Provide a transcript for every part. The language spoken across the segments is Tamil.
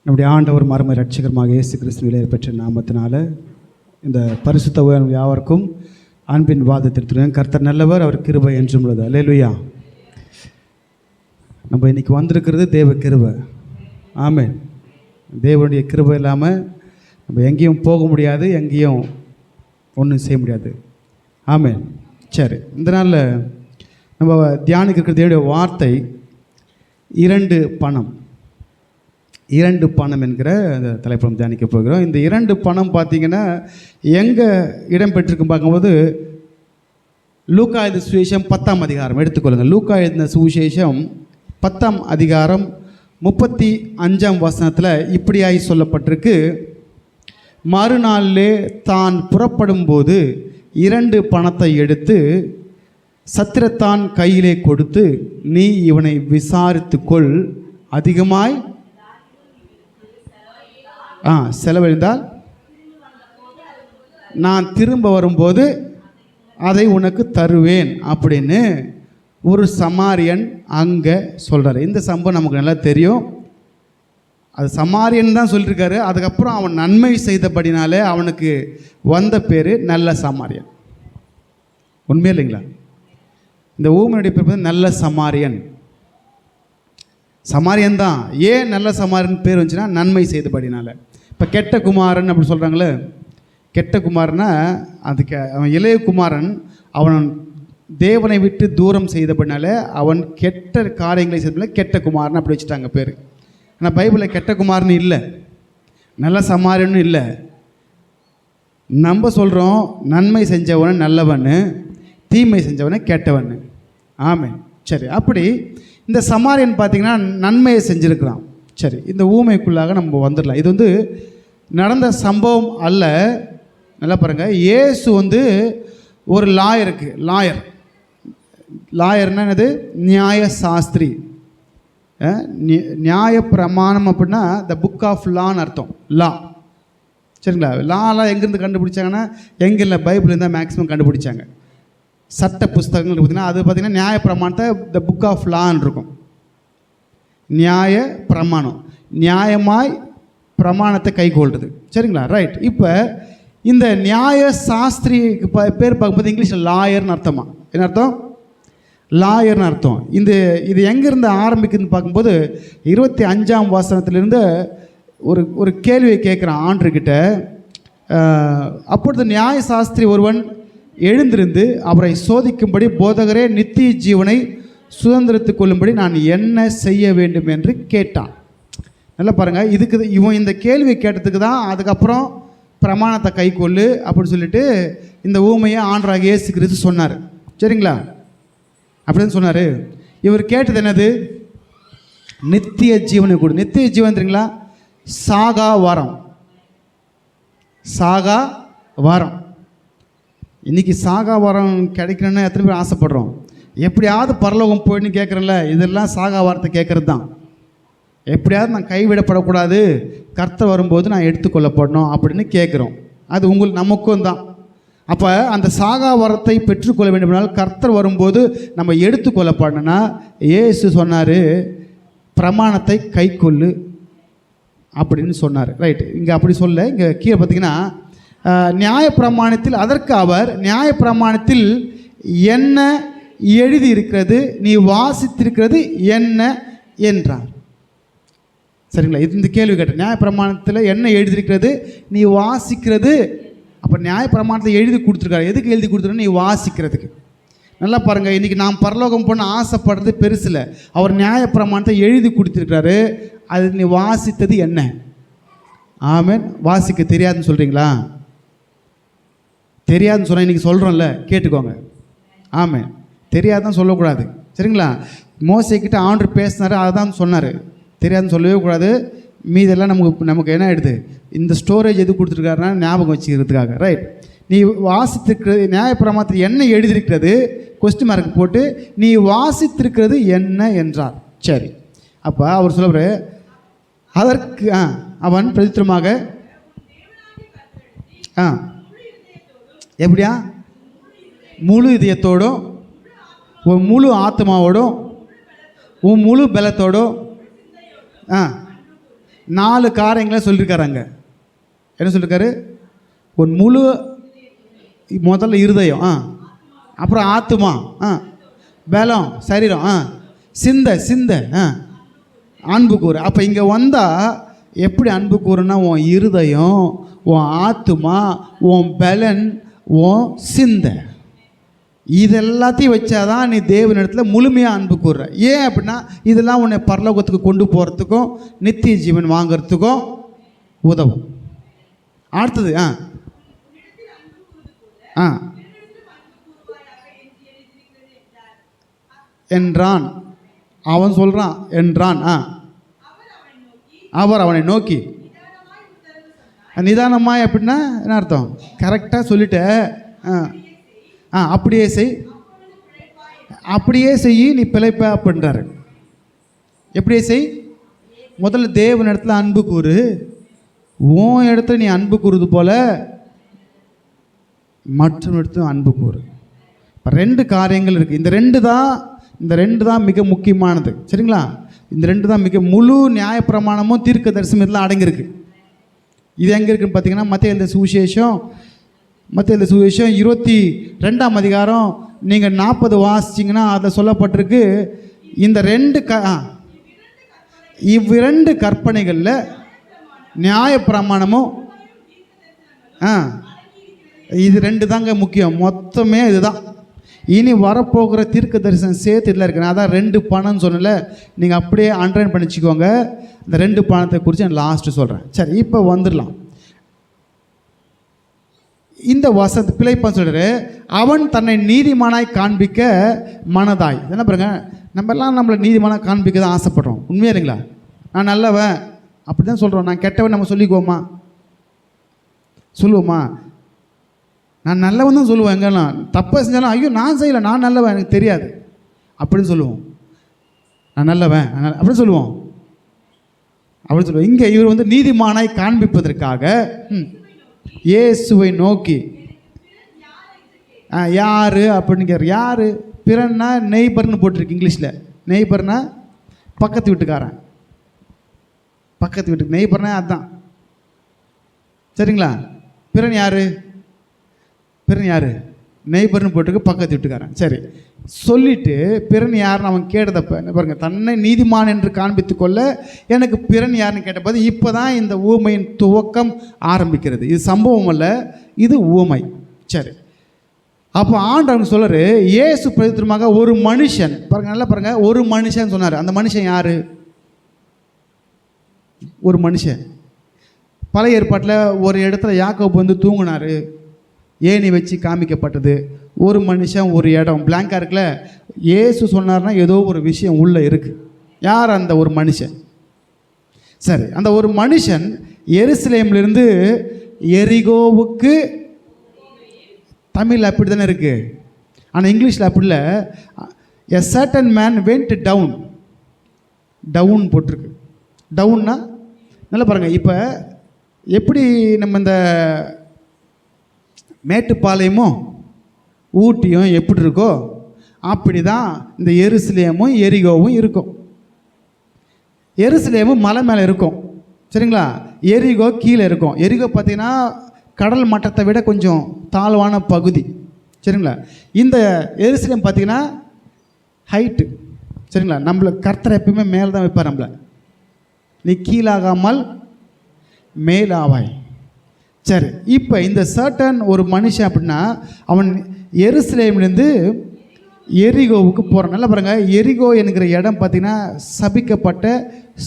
நம்முடைய ஆண்டவர் மர்ம ரட்சகரமாக இயேசு கிறிஸ்துவிலே பெற்ற நாமத்தினால இந்த பரிசுத்த உயரம் யாவருக்கும் அன்பின் வாதத்திற்கு கர்த்தர் நல்லவர், அவர் கிருபை என்றும் உள்ளது. அல்லேலூயா. நம்ம இன்றைக்கி வந்திருக்கிறது தேவ கிருபை. ஆமென். தேவனுடைய கிருபை இல்லாமல் நம்ம எங்கேயும் போக முடியாது, எங்கேயும் ஒன்றும் செய்ய முடியாது. ஆமென். சரி, இந்த நாளில் நம்ம தியானிக்க இருக்கிற தேவனுடைய வார்த்தை இரண்டு பணம் என்கிற அந்த தலைப்படம் தியானிக்க போகிறோம். இந்த இரண்டு பணம் பார்த்திங்கன்னா எங்கே இடம் பெற்றிருக்கும் பார்க்கும்போது லூக்கா எழுதின சுவிசேஷம் 10ஆம் அதிகாரம் எடுத்துக்கொள்ளுங்கள். லூக்கா எழுதின சுவிசேஷம் 10ஆம் அதிகாரம் 35ஆம் வசனத்தில் இப்படியாய் சொல்லப்பட்டிருக்கு. மறுநாளிலே தான் புறப்படும் போது 2 பணத்தை எடுத்து சத்திரத்தான் கையிலே கொடுத்து, நீ இவனை விசாரித்துக்கொள், அதிகமாய் செலவழிந்தால் நான் திரும்ப வரும்போது அதை உனக்கு தருவேன் அப்படின்னு ஒரு சமாரியன் அங்கே சொல்கிறார். இந்த சம்பவம் நமக்கு நல்லா தெரியும். அது சமாரியன் தான் சொல்லியிருக்காரு. அதுக்கப்புறம் அவன் நன்மை செய்தபடினாலே அவனுக்கு வந்த பேர் நல்ல சமாரியன். உண்மையே இல்லைங்களா? இந்த ஊமையுடைய பேர் நல்ல சமாரியன். சமாரியன் தான். ஏன் நல்ல சமாரியன் பேர் வந்துச்சுன்னா நன்மை செய்தபடினால. இப்போ கெட்ட குமாரன் அப்படி சொல்கிறாங்களே, கெட்ட குமாரனா அதுக்கு அவன் இளைய குமாரன் அவன் தேவனை விட்டு தூரம் செய்தபடினால அவன் கெட்ட காரியங்களை செய்தபடினால கெட்ட குமாரன் அப்படி வச்சுட்டாங்க பேர். ஆனால் பைபிளில் கெட்ட குமாரன் இல்லை, நல்ல சமாரியனும் இல்லை. நம்ம சொல்கிறோம் நன்மை செஞ்சவனை நல்லவன், தீமை செஞ்சவனை கெட்டவன். ஆமென். சரி, அப்படி இந்த சமாரியன் பார்த்திங்கன்னா நன்மையை செஞ்சுருக்கிறான். சரி, இந்த ஊமைக்குள்ளாக நம்ம வந்துடலாம். இது வந்து நடந்த சம்பவம் அல்ல. நல்லா பாருங்கள். இயேசு வந்து ஒரு லாயர்னா என்னது? நியாய சாஸ்திரி. நியாய பிரமாணம் அப்படின்னா த புக் ஆஃப் லான்னு அர்த்தம். லா. சரிங்களா? லாலாம் எங்கேருந்து கண்டுபிடிச்சாங்கன்னா எங்கே பைபிள் தான் மேக்ஸிமம் கண்டுபிடிச்சாங்க. சட்ட புஸ்தகங்கள் பார்த்திங்கன்னா அது பார்த்திங்கன்னா நியாய பிரமாணத்தை த புக் ஆஃப் லான்னு இருக்கும். நியாய பிரமாணம், நியாயமாய் பிரமாணத்தை கைக்கொள்வது. சரிங்களா? ரைட். இப்போ இந்த நியாய சாஸ்திரிக்கு பேர் பார்க்கும்போது இங்கிலீஷில் லாயர்னு அர்த்தமா? என்ன அர்த்தம்? லாயர்னு அர்த்தம். இது எங்கேருந்து ஆரம்பிக்குதுன்னு பார்க்கும்போது 25ஆம் வசனத்திலிருந்து ஒரு கேள்வியை கேட்குறான் ஆண்டர்கிட்ட. அப்பொழுது நியாய சாஸ்திரி ஒருவன் எழுந்திருந்து அவரை சோதிக்கும்படி, போதகரே, நித்திய ஜீவனை சுதந்திரத்துக் கொள்ளும்படி நான் என்ன செய்ய வேண்டும் என்று கேட்டான். நல்லா பாருங்கள். இவன் இந்த கேள்வி கேட்டதுக்கு தான் அதுக்கப்புறம் பிரமாணத்தை கை கொள்ளு அப்படின்னு சொல்லிட்டு இந்த ஊமையை ஆண்டவராகிய இயேசு கிறிஸ்து சொன்னார். சரிங்களா? அப்படின்னு சொன்னார். இவர் கேட்டது என்னது? நித்திய ஜீவனை கொடு. நித்திய ஜீவன் தெரியுங்களா? சாகா வாரம். இன்றைக்கி சாகா வாரம் கிடைக்கணுன்னு எத்தனை பேர் ஆசைப்படுறோம்? எப்படியாவது பரலோகம் போயின்னு கேட்குறல, இதெல்லாம் சாகா வாரத்தை கேட்குறது தான். எப்படியாவது நான் கைவிடப்படக்கூடாது, கர்த்தர் வரும்போது நான் எடுத்துக்கொள்ளப்படணும் அப்படின்னு கேட்குறோம். அது நமக்கும் தான். அப்போ அந்த சாகா வரத்தை பெற்றுக்கொள்ள வேண்டுமானால் கர்த்தர் வரும்போது நம்ம எடுத்துக்கொள்ளப்படணும்னா இயேசு சொன்னார், பிரமாணத்தை கை கொள்ளு அப்படின்னு சொன்னார். ரைட். இங்கே அப்படி சொல்ல, இங்கே கீழே பார்த்திங்கன்னா நியாயப்பிரமாணத்தில் அதற்கு அவர் நியாயப்பிரமாணத்தில் என்ன எழுதி இருக்கிறது, நீ வாசித்திருக்கிறது என்ன என்றார். சரிங்களா? இந்த கேள்வி கேட்ட. நியாயப்பிரமாணத்தில் என்ன எழுதியிருக்கிறது, நீ வாசிக்கிறது. அப்போ நியாயப்பிரமாணத்தை எழுதி கொடுத்துருக்காரு. எதுக்கு எழுதி கொடுத்துருக்காரு? நீ வாசிக்கிறதுக்கு. நல்லா பாருங்கள். இன்றைக்கி நாம் பரலோகம் போன ஆசைப்படுறது பெருசில், அவர் நியாயப்பிரமாணத்தை எழுதி கொடுத்துருக்காரு. அது நீ வாசித்தது என்ன? ஆமென். வாசிக்க தெரியாதுன்னு சொல்கிறீங்களா? தெரியாதுன்னு சொன்னால் இன்றைக்கி சொல்கிறோம்ல, கேட்டுக்கோங்க. ஆமென். தெரியாதுன்னு சொல்லக்கூடாது. சரிங்களா? மோசேக்கிட்ட ஆண்டவர் பேசினார், அதுதான் சொன்னார். தெரியாதுன்னு சொல்லவே கூடாது. மீதெல்லாம் நமக்கு என்ன ஆகிடுது? இந்த ஸ்டோரேஜ் எது கொடுத்துருக்காருன்னா ஞாபகம் வச்சுக்கிறதுக்காக. ரைட். நீ வாசித்திருக்கிறது நியாயப்பிரமாணத்தில் என்ன எழுதியிருக்கிறது கொஸ்டின் மார்க் போட்டு நீ வாசித்திருக்கிறது என்ன என்றார். சரி. அப்போ அவர் சொல்லுவார், அதற்கு அவன் பிரதித்திரமாக எப்படியா? முழு இதயத்தோடும், உன் முழு ஆத்மாவோடும், உன் முழு பலத்தோடும் 4 காரியங்களை சொல்லியிருக்காருங்க. என்ன சொல்லியிருக்காரு? உன் முழு முதல்ல இருதயம், அப்புறம் ஆத்துமா, பலம், சரீரம், சிந்தை, அன்பு கூறு. அப்போ இங்கே வந்தால் எப்படி அன்பு கூறுனா, உன் இருதயம், உன் ஆத்துமா, உன் பலன், உன் சிந்தை, இதெல்லாத்தையும் வச்சாதான் நீ தேவனிடத்தில் முழுமையாக அன்பு கூறுற. ஏன் அப்படின்னா இதெல்லாம் உன்னை பரலோகத்துக்கு கொண்டு போகிறதுக்கும் நித்திய ஜீவன் வாங்கிறதுக்கும் உதவும். அடுத்தது என்றான். அவன் சொல்கிறான் என்றான். அவர் அவனை நோக்கி நிதானமாய் அப்படின்னா என்ன அர்த்தம்? கரெக்டாக சொல்லிட்ட. அப்படியே செய், நீ பிழைப்ப அப்படின்றாரு. எப்படியே செய்? முதல்ல தேவன் இடத்துல அன்பு கூறு. உன் இடத்துல நீ அன்பு கூறுது போல மற்றொரு இடத்துல அன்பு கூறு. இப்போ 2 காரியங்கள் இருக்குது. இந்த ரெண்டு தான் மிக முக்கியமானது. சரிங்களா? இந்த 2 தான் மிக முழு நியாயப்பிரமாணமும் தீர்க்க தரிசனம் இதெல்லாம் அடங்கியிருக்கு. இது எங்கே இருக்குன்னு பார்த்தீங்கன்னா மத்தேயு எழுதின சுவிசேஷம் 22ஆம் அதிகாரம் நீங்கள் 40 வாசிச்சிங்கன்னா அதில் சொல்லப்பட்டிருக்கு. இந்த 2 கற்பனைகளில் நியாயப்பிரமாணமும் இது 2 தாங்க முக்கியம். மொத்தமே இதுதான். இனி வரப்போகிற தீர்க்க தரிசனம் சேர்த்து இதில் இருக்கு. நான் அதான் 2 பணம்னு சொன்னல, நீங்கள் அப்படியே அண்டர்லைன் பண்ணிச்சுக்கோங்க. இந்த 2 பணத்தை குறித்து நான் லாஸ்ட்டு சொல்கிறேன். சரி, இப்போ வந்துடலாம். இந்த பிழைப்பான் சொல்கிறாரு, அவன் தன்னை நீதிமானாய் காண்பிக்க மனதாய். என்ன பாருங்க, நம்மளை நீதிமானாக காண்பிக்க தான் ஆசைப்படுறோம். உண்மையா இல்லைங்களா? நான் நல்லவன் அப்படி தான் சொல்கிறோம். நான் கெட்டவன் நம்ம சொல்லுவோமா? நான் நல்லவன் தான் சொல்லுவேன். எங்கன்னா தப்பை செஞ்சாலும் ஐயோ நான் செய்யலை, நான் நல்லவன், எனக்கு தெரியாது அப்படின்னு சொல்லுவோம். நான் நல்லவன் அப்படின்னு சொல்லுவோம். இங்கே இவர் நீதிமானாய் காண்பிப்பதற்காக இயேசுவை நோக்கி யார் அப்படின்னு கேட்குற. யார்? பிறன்னா நெய்பர்னு போட்டிருக்கு இங்கிலீஷில். நெய்பர்னா பக்கத்து வீட்டுக்காரன். பக்கத்து வீட்டுக்கு நெய்பர்னா அதுதான். சரிங்களா? பிறன் யார்? நெய்பர்னு போட்டிருக்கு, பக்கத்து வீட்டுக்காரன். சரி, சொல்லிட்டு பிறன் யாருன்னு அவன் கேட்டதப்ப என்ன பாருங்க, தன்னை நீதிமான் என்று காண்பித்து கொள்ள எனக்கு பிறன் யாருன்னு கேட்டபோது இப்போ தான் இந்த ஊமையின் துவக்கம் ஆரம்பிக்கிறது. இது சம்பவம் அல்ல, இது ஊமை. சரி, அப்போ ஆண்டவன் சொல்கிறாரு, இயேசு பிரதித்திரமாக ஒரு மனுஷன், பாருங்க நல்லா பாருங்க, ஒரு மனுஷன் சொன்னார். அந்த மனுஷன் யார்? ஒரு மனுஷன். பழைய ஏற்பாட்டில் ஒரு இடத்துல யாக்கோபு தூங்கினார், ஏணி வச்சு காமிக்கப்பட்டது. ஒரு மனுஷன், ஒரு இடம் பிளாங்காக இருக்குல்ல. இயேசு சொன்னார்னா ஏதோ ஒரு விஷயம் உள்ளே இருக்குது. யார் அந்த ஒரு மனுஷன்? சரி, அந்த ஒரு மனுஷன் எருசலேமிலிருந்து எரிகோவுக்கு, தமிழில் அப்படி தானே இருக்குது, ஆனால் இங்கிலீஷில் அப்படி இல்லை. A certain man went down போட்டிருக்கு. டவுன்னா நல்லா பாருங்கள். இப்போ எப்படி நம்ம இந்த மேட்டுப்பாளையமும் ஊட்டியும் எப்படி இருக்கோ அப்படி தான் இந்த எருசலேமும் எரிகோவும் இருக்கும். எருசலேமும் மலை மேலே இருக்கும். சரிங்களா? எரிகோ கீழே இருக்கும். எரிகோ பார்த்திங்கன்னா கடல் மட்டத்தை விட கொஞ்சம் தாழ்வான பகுதி. சரிங்களா? இந்த எருசலேம் பார்த்திங்கன்னா ஹைட்டு. சரிங்களா? நம்மளை கர்த்தர் எப்பயுமே மேலே தான் வைப்பார். நம்மளை நீ கீழாகாமல் மேலாவாய். சரி, இப்போ இந்த சர்டன் ஒரு மனுஷன் அப்படின்னா அவன் எருசலேம்லேருந்து எரிகோவுக்கு போகிறான். நல்லா பாருங்கள், எரிகோ என்கிற இடம் பார்த்திங்கன்னா சபிக்கப்பட்ட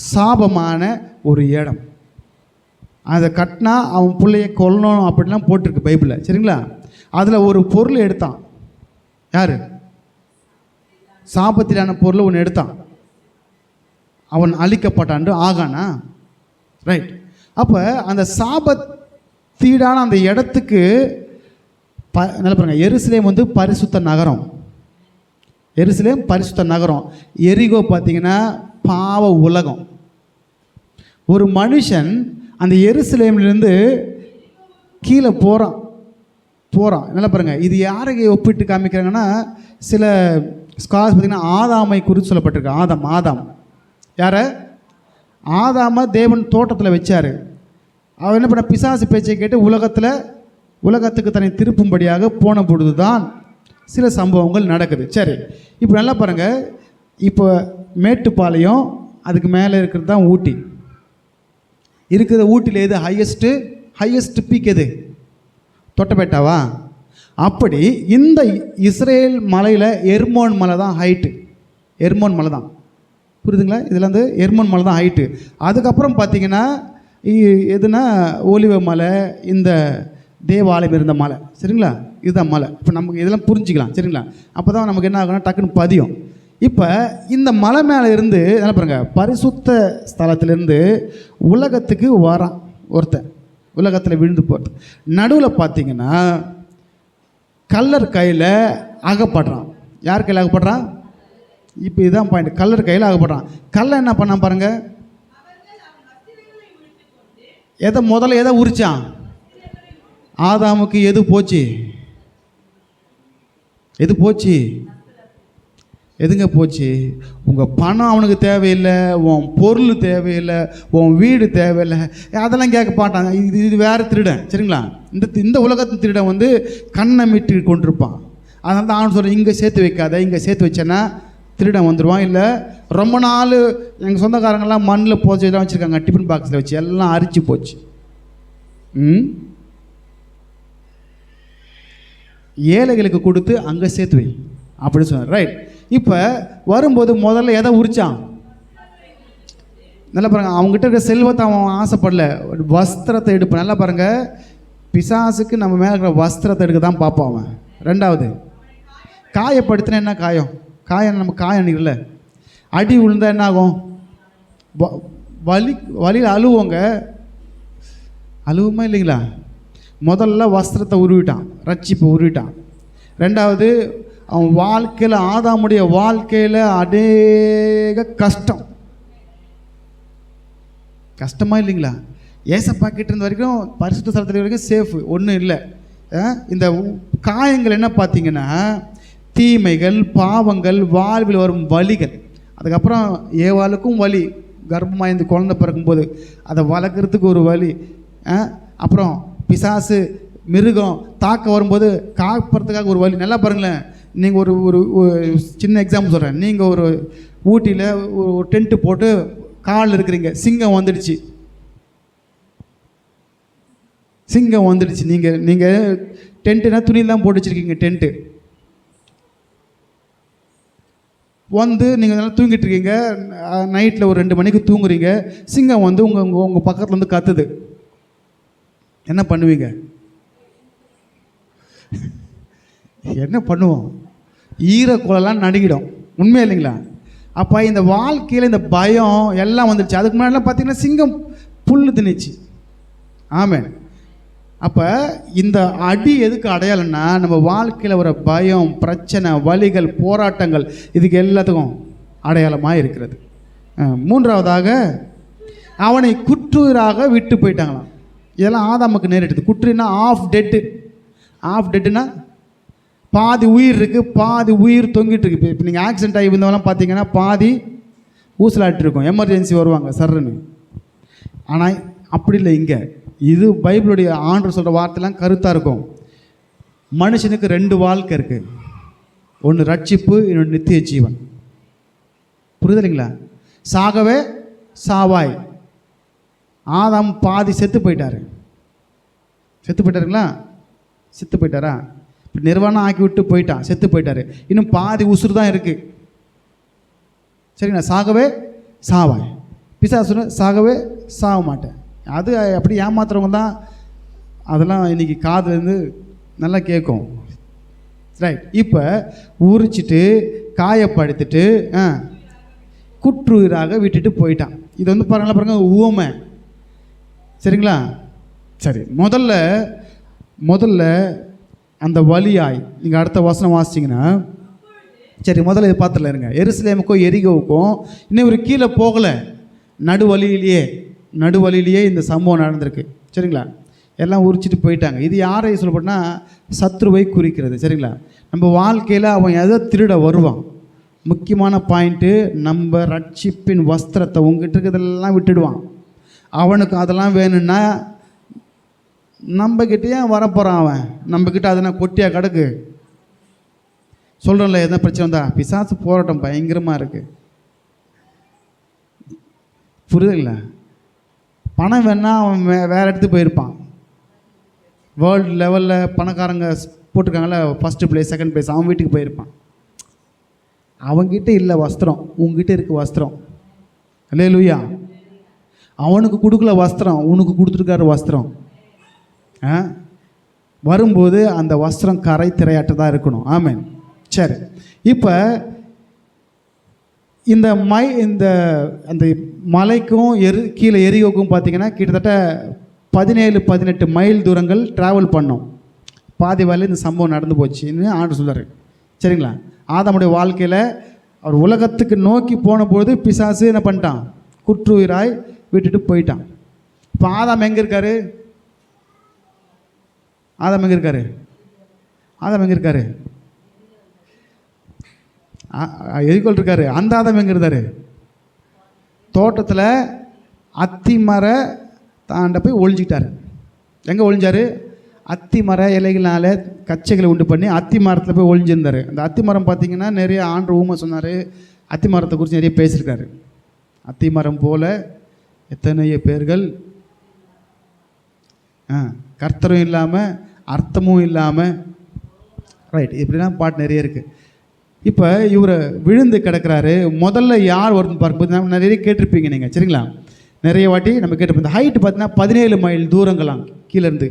சாபமான ஒரு இடம். அதை கட்டினா அவன் பிள்ளைய கொல்லணும் அப்படின்லாம் போட்டிருக்கு பைபிளில். சரிங்களா? அதில் ஒரு பொருள் எடுத்தான். யார்? சாபத்திலான பொருளை ஒன்று எடுத்தான். அவன் அழிக்கப்பட்டான். ஆகானா? ரைட். அப்போ அந்த சாபத்தீடான அந்த இடத்துக்கு நல்லா பாருங்க, எருசலேம் பரிசுத்த நகரம். எருசலேம் பரிசுத்த நகரம். எரிகோ பார்த்தீங்கன்னா பாவ உலகம். ஒரு மனுஷன் அந்த எருசலேம்லேருந்து கீழே போகிறான். நல்லா பாருங்கள், இது யாருக்கு ஒப்பிட்டு காமிக்கிறாங்கன்னா சில ஸ்காலர்ஸ் பார்த்திங்கன்னா ஆதாமை குறித்து சொல்லப்பட்டிருக்கு. ஆதாம் யார? ஆதாம தேவன் தோட்டத்தில் வச்சார். அவன் என்ன பண்ண, பிசாசு பேச்சை கேட்டு உலகத்துக்கு தன்னை திருப்பும்படியாக போன பொழுது தான் சில சம்பவங்கள் நடக்குது. சரி, இப்போ நல்லா பாருங்கள். இப்போ மேட்டுப்பாளையம், அதுக்கு மேலே இருக்கிறது தான் ஊட்டி. இருக்கிற ஊட்டியில் எது ஹையஸ்ட்டு பீக் எது? தொட்டபெட்டாவா? அப்படி இந்த இஸ்ரேல் மலையில் எர்மோன் மலை தான் ஹைட்டு. எர்மோன் மலை தான், புரியுதுங்களா? இதில் வந்து எர்மோன் மலை தான் ஹைட்டு. அதுக்கப்புறம் பார்த்தீங்கன்னா எதுனா ஒலிவ மலை, இந்த தேவாலயம் இருந்த மலை, சரிங்களா? இதுதான் மலை. இப்போ நமக்கு இதெல்லாம் புரிஞ்சிக்கலாம், சரிங்களா? அப்போ தான் நமக்கு என்ன ஆகுனா டக்குன்னு பதியும். இப்போ இந்த மலை மேலே இருந்து என்ன பாருங்க, பரிசுத்த ஸ்தலத்திலேருந்து உலகத்துக்கு வரான் ஒருத்தன், உலகத்தில் விழுந்து போகிறது. நடுவில் பார்த்தீங்கன்னா கல்லர் கையில் அகப்படுறான். யார் கையில் அகப்படுறான்? இப்போ இதுதான் பாயிண்ட். கல்லர் கையில் அகப்படுறான். கல்லை என்ன பண்ணான் பாருங்கள், முதல்ல எதை உரிச்சான்? ஆதாமுக்கு எது போச்சு? எதுங்க போச்சு? உங்கள் பணம் அவனுக்கு தேவையில்லை, உன் பொருள் தேவையில்லை, உன் வீடு தேவையில்லை, அதெல்லாம் கேட்க மாட்டாங்க. இது வேறு திருடன், சரிங்களா? இந்த உலகத்தின் திருடன் வந்து கண்ணை மீட்டு கொண்டிருப்பான். அதனால தான் அவன் சொல்கிறேன், இங்கே சேர்த்து வைக்காத, இங்கே சேர்த்து வச்சேன்னா திருடன் வந்துடுவான். இல்லை ரொம்ப நாள் எங்கள் சொந்தக்காரங்கெல்லாம் மண்ணில் போச்சு தான் வச்சுருக்காங்க, டிஃபன் பாக்ஸில் வச்சு எல்லாம் அரிச்சு போச்சு. ஏழைகளுக்கு கொடுத்து அங்கே சேர்த்து வை அப்படின்னு சொன்னார். ரைட். இப்போ வரும்போது முதல்ல எதை உரிச்சான்? நல்லா பாருங்கள், அவங்ககிட்ட இருக்க செல்வத்தை அவன் ஆசைப்படல, வஸ்திரத்தை எடுப்பான். நல்லா பாருங்கள், பிசாசுக்கு நம்ம மேலே இருக்கிற வஸ்திரத்தை எடுக்க தான் பார்ப்பான் அவன். ரெண்டாவது, காயப்படுத்தினா என்ன காயம்? நம்ம காயம் இல்லை, அடி விழுந்தா என்ன ஆகும்? வலியில் அழுவோங்க, அழுவுமா இல்லைங்களா? முதல்ல வஸ்திரத்தை உருவிட்டான், ரட்சிப்பை உருவிட்டான். ரெண்டாவது, அவன் வாழ்க்கையில், ஆதாமுடைய வாழ்க்கையில் அநேக கஷ்டமாக இல்லைங்களா? ஏசப்பா கிட்ட இருந்த வரைக்கும், பரிசுத்த ஸ்தலத்தில் வரைக்கும் சேஃபு, ஒன்றும் இல்லை. இந்த காயங்கள் என்ன பார்த்தீங்கன்னா, தீமைகள், பாவங்கள், வாழ்வில் வரும் வலிகள். அதுக்கப்புறம் ஏவாளுக்கும் வலி, கர்ப்பமாக இந்த குழந்தை பிறக்கும்போது அதை வளர்க்குறதுக்கு ஒரு வலி. அப்புறம் பிசாசு மிருகம் தாக்க வரும்போது காப்பறதுக்காக ஒரு வலி. நல்லா பாருங்களேன், நீங்கள் ஒரு சின்ன எக்ஸாம்பிள் சொல்கிறேன். நீங்கள் ஒரு ஊட்டியில் ஒரு டென்ட்டு போட்டு காலில் இருக்கிறீங்க, சிங்கம் வந்துடுச்சு. நீங்கள் டென்ட்டுனா துணியில் தான் போட்டு வச்சுருக்கீங்க, டென்ட்டு வந்து நீங்கள் நல்லா தூங்கிட்டு இருக்கீங்க. நைட்டில் ஒரு 2 மணிக்கு தூங்குறீங்க, சிங்கம் வந்து உங்கள் பக்கத்தில் வந்து கத்துது. என்ன பண்ணுவீங்க? என்ன பண்ணுவோம்? ஈரக்குழலாம் நடுங்கிடும், உண்மையா இல்லைங்களா? அப்போ இந்த வாழ்க்கையில் இந்த பயம் எல்லாம் வந்துடுச்சு. அதுக்கு முன்னாடிலாம் பார்த்தீங்கன்னா சிங்கம் புல்லு திணிச்சு. ஆமென். அப்போ இந்த அடி எதுக்கு அடையாளம்னா, நம்ம வாழ்க்கையில் வர பயம், பிரச்சனை, வலிகள், போராட்டங்கள், இதுக்கு எல்லாத்துக்கும் அடையாளமாக இருக்கிறது. மூன்றாவதாக, அவனை குற்றுயிராக விட்டு போயிட்டாங்களாம். இதெல்லாம் ஆதாமுக்கு நேரிட்டது. குற்றுனா ஆஃப் டெட்டுனா பாதி உயிர் இருக்குது, பாதி உயிர் தொங்கிட்டு இருக்கு. இப்போ நீங்கள் ஆக்சிடென்ட் ஆகி இருந்தவெல்லாம் பார்த்தீங்கன்னா பாதி ஊசலாட்டு இருக்கும், எமர்ஜென்சி வருவாங்க சர்ன்னு. ஆனால் அப்படி இல்லை இங்கே. இது பைபிளுடைய ஆண்டவர் சொல்கிற வார்த்தைலாம் கருத்தாக இருக்கும். மனுஷனுக்கு 2 வாழ்க்கை இருக்குது, ஒன்று ரட்சிப்பு, இன்னொன்று நித்திய ஜீவன். புரியுதுங்களா? சாகவே சாவாய். ஆதாம் பாதி செத்து போயிட்டாருங்களா? செத்து போயிட்டாரா? இப்போ நிர்வாணம் ஆக்கி விட்டு போயிட்டான், செத்து போயிட்டாரு. இன்னும் பாதி உசுறு தான் இருக்குது, சரிங்களா? சாகவே சாவாய். பிசாசு சாகவே சாக மாட்டேன். அது அப்படி ஏமாத்துறவங்க தான் அதெல்லாம் இன்றைக்கி காதுலேருந்து நல்லா கேட்கும். ரைட். இப்போ உரிச்சிட்டு காயப்படுத்திட்டு குற்றுயிராக விட்டுட்டு போயிட்டான். இது வந்து பாருங்க உவமை, சரிங்களா? சரி, முதல்ல அந்த வலியாய், நீங்கள் அடுத்த வசனம் வாசிச்சிங்கன்னா, சரி முதல்ல இது பார்த்துல இருங்க. எருசலேமுக்கும் எரிகோவுக்கும் இன்னும் ஒரு கீழே போகலை, நடுவழியிலேயே இந்த சம்பவம் நடந்திருக்கு, சரிங்களா? எல்லாம் உரிச்சிட்டு போயிட்டாங்க. இது யாரை சொல்லப்பட்டனா, சத்ருவை குறிக்கிறது, சரிங்களா? நம்ம வாழ்க்கையில் அவன் எதை திருட வருவான், முக்கியமான பாயிண்ட்டு, நம்ம ரட்சிப்பின் வஸ்திரத்தை உங்ககிட்ட இருக்கிறதெல்லாம் விட்டுடுவான். அவனுக்கு அதெல்லாம் வேணும்னா நம்மக்கிட்டே வரப்போகிறான். அவன் நம்மக்கிட்ட அதனா கொட்டியாக கிடக்கு. சொல்கிறோம்ல, எதனா பிரச்சனை வந்தா பிசாசு போராட்டம் பயங்கரமாக இருக்குது. புரியுதுங்களா? பணம் வேணா அவன் வேறு இடத்துக்கு போயிருப்பான். வேர்ல்டு லெவலில் பணக்காரங்க போட்டிருக்காங்கள, ஃபஸ்ட்டு ப்ளேஸ் செகண்ட் ப்ளேஸ், அவன் வீட்டுக்கு போயிருப்பான். அவங்ககிட்ட இல்லை வஸ்திரம், உங்ககிட்ட இருக்குது வஸ்திரம். அல்லேலூயா. அவனுக்கு கொடுக்கல வஸ்திரம், உனக்கு கொடுத்துருக்காரு வஸ்திரம். வரும்போது அந்த வஸ்திரம் கரை திரையாட்டதாக இருக்கணும். ஆமென். சரி, இப்போ இந்த அந்த மலைக்கும் கீழே எரியோக்கும் பார்த்தீங்கன்னா கிட்டத்தட்ட 17-18 மைல் தூரங்கள் ட்ராவல் பண்ணோம். பாதி வரையில் இந்த சம்பவம் நடந்து போச்சுன்னு ஆண்டு சொல்கிறார். சரிங்களா? ஆதாமுடைய வாழ்க்கையில் அவர் உலகத்துக்கு நோக்கி போனபோது பிசாசு என்ன பண்ணிட்டான்? குற்றுயிராய் விட்டுட்டு போயிட்டான். இப்போ ஆதாம் எங்கே இருக்காரு? ஆதாம் எங்கே இருக்காரு? ஆதாம் எங்கே இருக்காரு? எரிகோல் இருக்காரு. அந்த ஆதாம் எங்கே இருந்தார்? தோட்டத்தில் அத்தி மர தாண்ட போய் ஒழிஞ்சிக்கிட்டார். எங்கே ஒழிஞ்சார்? அத்தி மர இலைகளால் கச்சைகளை உண்டு பண்ணி அத்தி மரத்தில் போய் ஒழிஞ்சிருந்தார். அந்த அத்தி மரம் பார்த்திங்கன்னா நிறைய ஆண்டு ஊமை சொன்னார். அத்தி மரத்தை குறித்து நிறைய பேசியிருக்காரு. அத்தி மரம் போல் எத்தனையோ பேர்கள் கர்த்தரும் இல்லாமல் அர்த்தமும் இல்லாமல், ரைட், இப்படிலாம் பாட்டு நிறைய இருக்குது. இப்போ இவர் விழுந்து கிடக்கிறாரு. முதல்ல யார் வருதுன்னு பார்க்கும்போது நம்ம நிறைய கேட்டிருப்பீங்க நீங்கள். சரிங்களா? நிறைய வாட்டி நம்ம கேட்டிருப்போம். இந்த ஹைட்டு பார்த்தீங்கன்னா 17 மைல் தூரங்களாம் கீழேருந்து.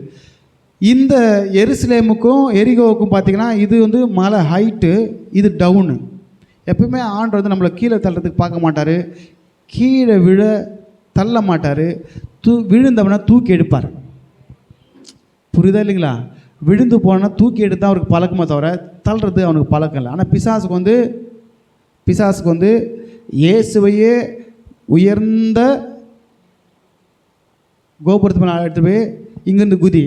இந்த எருசலேமுக்கும் எரிகோவுக்கும் பார்த்திங்கன்னா இது வந்து மலை ஹைட்டு, இது டவுனு. எப்பவுமே ஆண்டவர் வந்து நம்மளை கீழே தள்ளுறதுக்கு பார்க்க மாட்டார், கீழே விழ தள்ள மாட்டார். விழுந்தவனா தூக்கி எடுப்பார். புரியுதா இல்லைங்களா? விழுந்து போனால் தூக்கி எடுத்தால் அவருக்கு பழக்கமே தவிர தள்ளுறது அவனுக்கு பழக்கம் இல்லை. ஆனால் பிசாசுக்கு வந்து இயேசுவையே உயர்ந்த கோபுரத்து மேலே எடுத்துகிட்டு போய் இங்கேருந்து குதி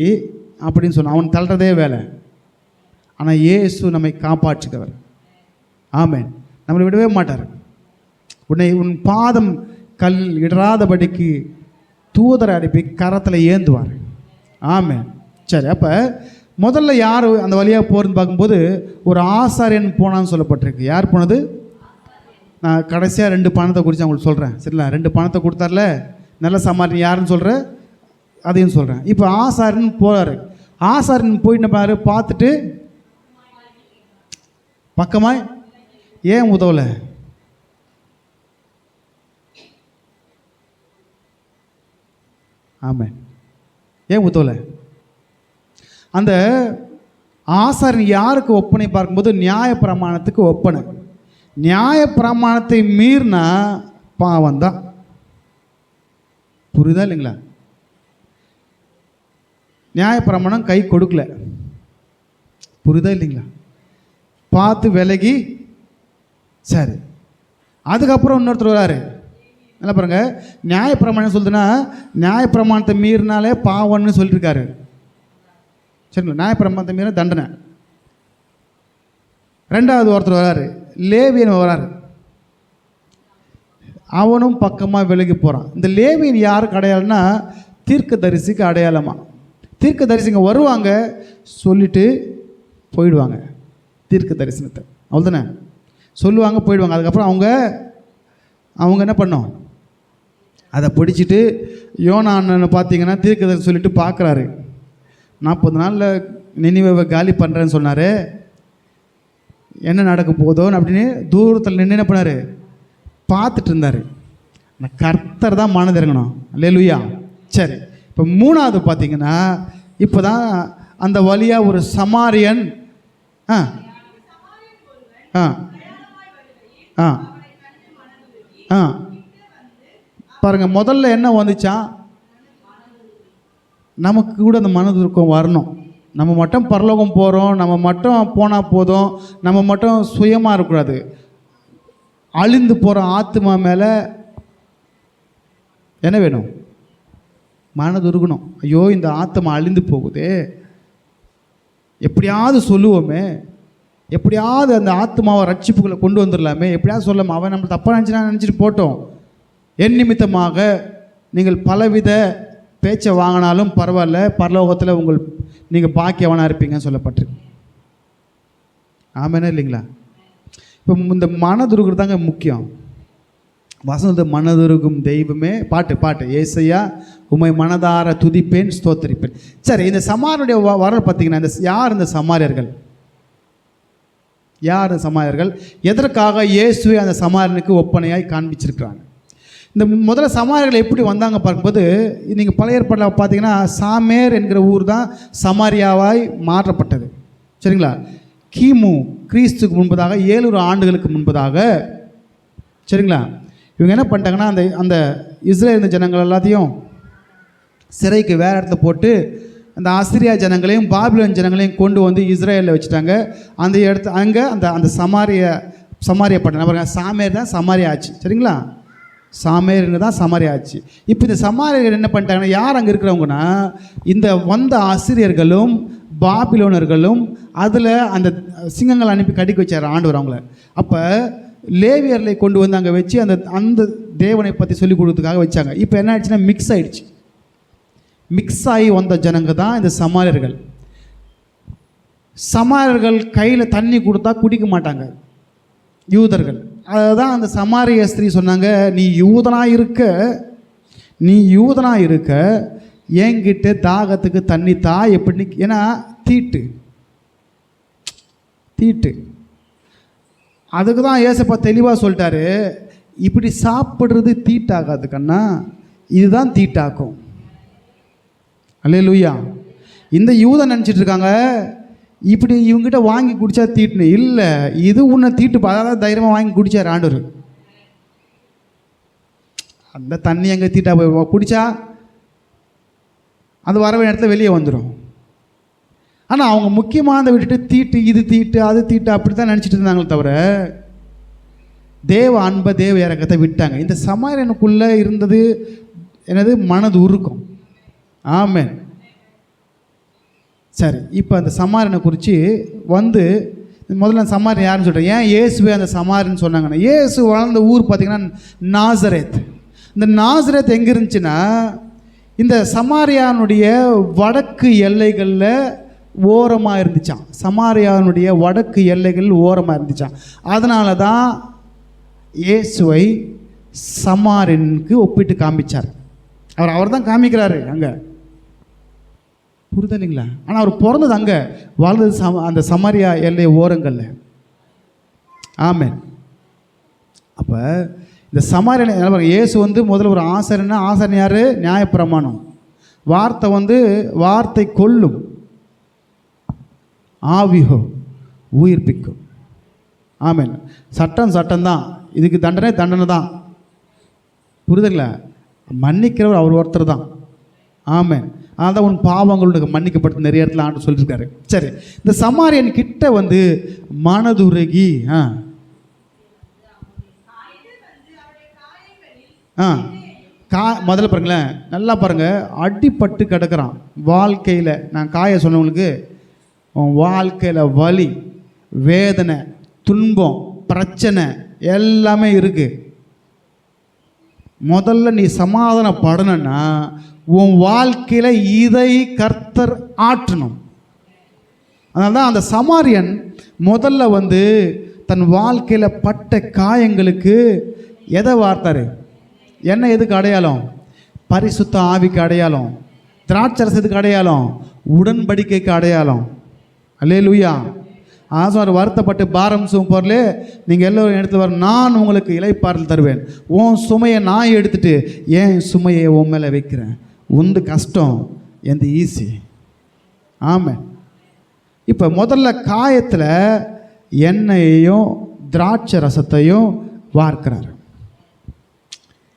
அப்படின்னு சொன்னான். அவன் தள்ளுறதே வேலை. ஆனால் இயேசு நம்மை காப்பாற்றுகிறவர். ஆமென். நம்மளை விடவே மாட்டார். உன் பாதம் கல் இடராதபடிக்கு தூதரை அனுப்பி கரத்தில் ஏந்துவார். ஆமென். சரி, அப்போ முதல்ல யார் அந்த வழியாக போகிறதுன்னு பார்க்கும்போது ஒரு ஆசாரியன் போனான்னு சொல்லப்பட்டிருக்கு. யார் போனது? நான் கடைசியாக 2 பணத்தை குறித்து அவங்களுக்கு சொல்கிறேன். சரிங்களா? 2 பணத்தை கொடுத்தார்ல, நல்ல சமாரியன் யாருன்னு சொல்கிறேன், அதையும் சொல்கிறேன். இப்போ ஆசாரியன் போகிறாரு. ஆசாரியன் போயிட்டு பாரு, பார்த்துட்டு பக்கமாய் ஏன் உதவலை? ஆமாம், ஏன் உதவலை? அந்த ஆசாரியன் யாருக்கு ஒப்பனை பார்க்கும்போது நியாயப்பிரமாணத்துக்கு ஒப்பனை. நியாயப்பிரமாணத்தை மீறினா பாவம் தான். புரியுதா இல்லைங்களா? நியாயப்பிரமாணம் கை கொடுக்கல. புரியுதா இல்லைங்களா? பார்த்து விலகி. சரி, அதுக்கப்புறம் இன்னொருத்தர் வராரு. என்ன பாருங்க, நியாயப்பிரமாணம் சொல்லுதுன்னா நியாயப்பிரமாணத்தை மீறினாலே பாவம்னு சொல்லியிருக்காரு. சரிங்களா? நியாயப்பிரமாணத்தை மீற தண்டனை. 2வது ஒருத்தர் வராரு, லேவியன் வராரு. அவனும் பக்கமாக விலகி போகிறான். இந்த லேவியன் யாருக்கு அடையாளம்னா தீர்க்கதரிசிக்கு அடையாளமா. தீர்க்கதரிசிங்க வருவாங்க, சொல்லிட்டு போயிடுவாங்க. தீர்க்க தரிசனத்தை அவ்வளோதானே சொல்லுவாங்க, போயிடுவாங்க. அதுக்கப்புறம் அவங்க என்ன பண்ணோம்? அதை பிடிச்சிட்டு யோனான்னு பார்த்தீங்கன்னா தீர்க்கதரிசி சொல்லிட்டு பார்க்குறாரு. 40 நாளில் நினிவேவை காலி பண்ணுறேன்னு சொன்னார். என்ன நடக்க போதோன்னு அப்படின்னு தூரத்தில் நின்று என்ன பண்ணார்? பார்த்துட்டு இருந்தார். அந்த கர்த்தர் தான் மனது இறங்கணும். அல்லேலூயா. சரி, இப்போ 3வது பார்த்தீங்கன்னா இப்போ தான் அந்த வழியாக ஒரு சமாரியன் பாருங்க, முதல்ல என்ன வந்துச்சான்? நமக்கு கூட அந்த மனதுருக்கம் வரணும். நம்ம மட்டும் பரலோகம் போகிறோம், நம்ம மட்டும் போனால் போதும், நம்ம மட்டும் சுயமாக இருக்கக்கூடாது. அழிந்து போகிற ஆத்மா மேலே என்ன வேணும்? மனதுருகணும். ஐயோ, இந்த ஆத்மா அழிந்து போகுதே, எப்படியாவது சொல்லுவோமே, எப்படியாவது அந்த ஆத்மாவை ரட்சிப்புகளை கொண்டு வந்துடலாமே, எப்படியாவது சொல்லாமல் அவன் நம்ம தப்பாக நினச்சிட்டு போட்டோம். என் நிமித்தமாக நீங்கள் பலவித பேச்சை வாங்கினாலும் பரவாயில்ல, பரலோகத்தில் நீங்கள் பாக்கியவனாக இருப்பீங்கன்னு சொல்லப்பட்டிருக்கு. ஆமாம் இல்லைங்களா? இப்போ இந்த மனதுருகிறது தாங்க முக்கியம். வசனத்து மனதுருகும் தெய்வமே பாட்டு ஏசையா உம்மை மனதார துதிப்பேன் ஸ்தோத்தரிப்பேன். சரி, இந்த சமாரியனுடைய வரல் பார்த்தீங்கன்னா, யார் இந்த சமாரியர்கள்? யார் இந்த சமாரியர்கள்? எதற்காக இயேசுவை அந்த சமாரியனுக்கு ஒப்பனையாய் காண்பிச்சிருக்கிறாங்க? இந்த முதல்ல சமாரியர்கள் எப்படி வந்தாங்க பார்க்கும்போது, நீங்கள் பழைய ஏற்பாட்டில் பார்த்தீங்கன்னா சாமேர் என்கிற ஊர் தான் சமாரியாவாய் மாற்றப்பட்டது. சரிங்களா? கிமு கிறிஸ்துக்கு முன்பதாக 700 ஆண்டுகளுக்கு முன்பதாக, சரிங்களா, இவங்க என்ன பண்ணிட்டாங்கன்னா அந்த இஸ்ரேல் ஜனங்கள் எல்லாத்தையும் சிறைக்கு வேறு இடத்துல போட்டு அந்த அசிரியா ஜனங்களையும் பாபிலோன் ஜனங்களையும் கொண்டு வந்து இஸ்ரேலில் வச்சுட்டாங்க. அந்த இடத்து அங்கே அந்த சமாரியா பட்டணம் பாருங்க, சாமேர் தான் சமாரியா ஆச்சு. சரிங்களா? சாமேருங்க தான் சமாரியா ஆச்சு. இப்போ இந்த சமாரியர்கள் என்ன பண்ணிட்டாங்கன்னா, யார் அங்கே இருக்கிறவங்கன்னா இந்த வந்த ஆசிரியர்களும் பாபிலோனர்களும் அதில் அந்த சிங்கங்கள் அனுப்பி கடிக்க வச்சார் ஆண்டவர் அவங்கள. அப்போ லேவியர்களை கொண்டு வந்து அங்கே வச்சு அந்த தேவனை பற்றி சொல்லிக் கொடுத்ததுக்காக வச்சாங்க. இப்போ என்ன ஆயிடுச்சுன்னா மிக்ஸ் ஆகிடுச்சு. மிக்ஸ் ஆகி வந்த ஜனங்க தான் இந்த சமாரியர்கள். சமாரியர்கள் கையில் தண்ணி கொடுத்தா குடிக்க மாட்டாங்க யூதர்கள். அதுதான் அந்த சமாரிய ஸ்திரீ சொன்னாங்க, நீ யூதனாக இருக்க என்கிட்ட தாகத்துக்கு தண்ணி தா. எப்படி? ஏன்னா தீட்டு அதுக்கு தான் ஏசப்பா தெளிவாக சொல்லிட்டாரு, இப்படி சாப்பிட்றது தீட்டாகாது கண்ணா, இதுதான் தீட்டாக்கும். அல்லேலூயா. இந்த யூதன் நினச்சிட்டு இருக்காங்க இப்படி இவங்ககிட்ட வாங்கி குடித்தா தீட்டுன்னு. இல்லை, இது உன்னை தீட்டு. அதாவது தைரியமாக வாங்கி குடித்தார் ஆண்டவர். அந்த தண்ணி எங்கே தீட்டா போய் குடித்தா அது வரவே இடத்துல வெளியே வந்துடும். ஆனால் அவங்க முக்கியமானதை விட்டுட்டு தீட்டு, இது தீட்டு, அது தீட்டு, அப்படி தான் நினச்சிட்டு இருந்தாங்களே தவிர தேவ அன்பை தேவ இறக்கத்தை விட்டாங்க. இந்த சமாரியனுக்குள்ளே இருந்தது என்னது? மனது உருக்கம். ஆமென். சரி, இப்போ அந்த சமாரியனை குறித்து முதல்ல சமாரியன் யாருன்னு சொல்கிறேன். ஏன் இயேசுவே அந்த சமாரியன்னு சொன்னாங்கன்னா, இயேசு வளர்ந்த ஊர் பார்த்திங்கன்னா நாசரேத். இந்த நாசரேத் எங்கே இருந்துச்சுன்னா இந்த சமாரியானுடைய வடக்கு எல்லைகளில் ஓரமாக இருந்துச்சான். சமாரியானுடைய வடக்கு எல்லைகள் ஓரமாக இருந்துச்சான். அதனால தான் இயேசுவை சமாரியனுக்கு ஒப்பிட்டு காமிச்சார். அவர் தான் காமிக்கிறாரு அங்கே, புரிதலைங்களா? ஆனால் அவர் பிறந்தது அங்கே, வாழ்ந்தது அந்த சமாரியா எல்லை ஓரங்களில். ஆமென். அப்போ இந்த சமாரியன் இயேசு முதல்ல ஒரு ஆசாரியன் யார்? நியாயப்பிரமாணம். வார்த்தை கொல்லும், ஆவியோ உயிர்ப்பிக்கும். ஆமென். சட்டம் தான், இதுக்கு தண்டனை தான். புரியுதுங்களா? மன்னிக்கிறவர் அவர் ஒருத்தர் தான். ஆமென். அதான் உன் பாவங்களுக்கு மன்னிக்கப்பட்டு நிறைய இடத்துல ஆண்டு சொல்லியிருக்காரு. சரி, இந்த சமாரியன் கிட்ட மனதுருகி முதல்ல பாருங்களேன், நல்லா பாருங்கள், அடிப்பட்டு கிடக்கிறான் வாழ்க்கையில். நான் சொன்னவங்களுக்கு உன் வாழ்க்கையில் வலி, வேதனை, துன்பம், பிரச்சனை எல்லாமே இருக்குது. முதல்ல நீ சமாதானப்படணும்னா உன் வாழ்க்கையில் இதை கர்த்தர் ஆற்றணும். அதனால தான் அந்த சமாரியன் முதல்ல தன் வாழ்க்கையில் பட்ட காயங்களுக்கு எதை வார்த்தாரு? என்ன எதுக்கு அடையாளம்? பரிசுத்த ஆவிக்கு அடையாளம், திராட்சரசத்துக்கு அடையாளம், உடன்படிக்கைக்கு அடையாளம். அல்லேலூயா. ஆசார் வருத்தப்பட்டு பாரம் பொருளே நீங்கள் எல்லோரும் எடுத்து வர, நான் உங்களுக்கு இளைப்பாறுதல் தருவேன். உன் சுமையை நான் எடுத்துட்டு ஏன் சுமையை உன் மேலே வைக்கிறேன். உந்து கஷ்டம், எந்த ஈஸி. ஆமாம். இப்போ முதல்ல காயத்தில் எண்ணெயையும் திராட்சை ரசத்தையும் வார்க்கிறார்.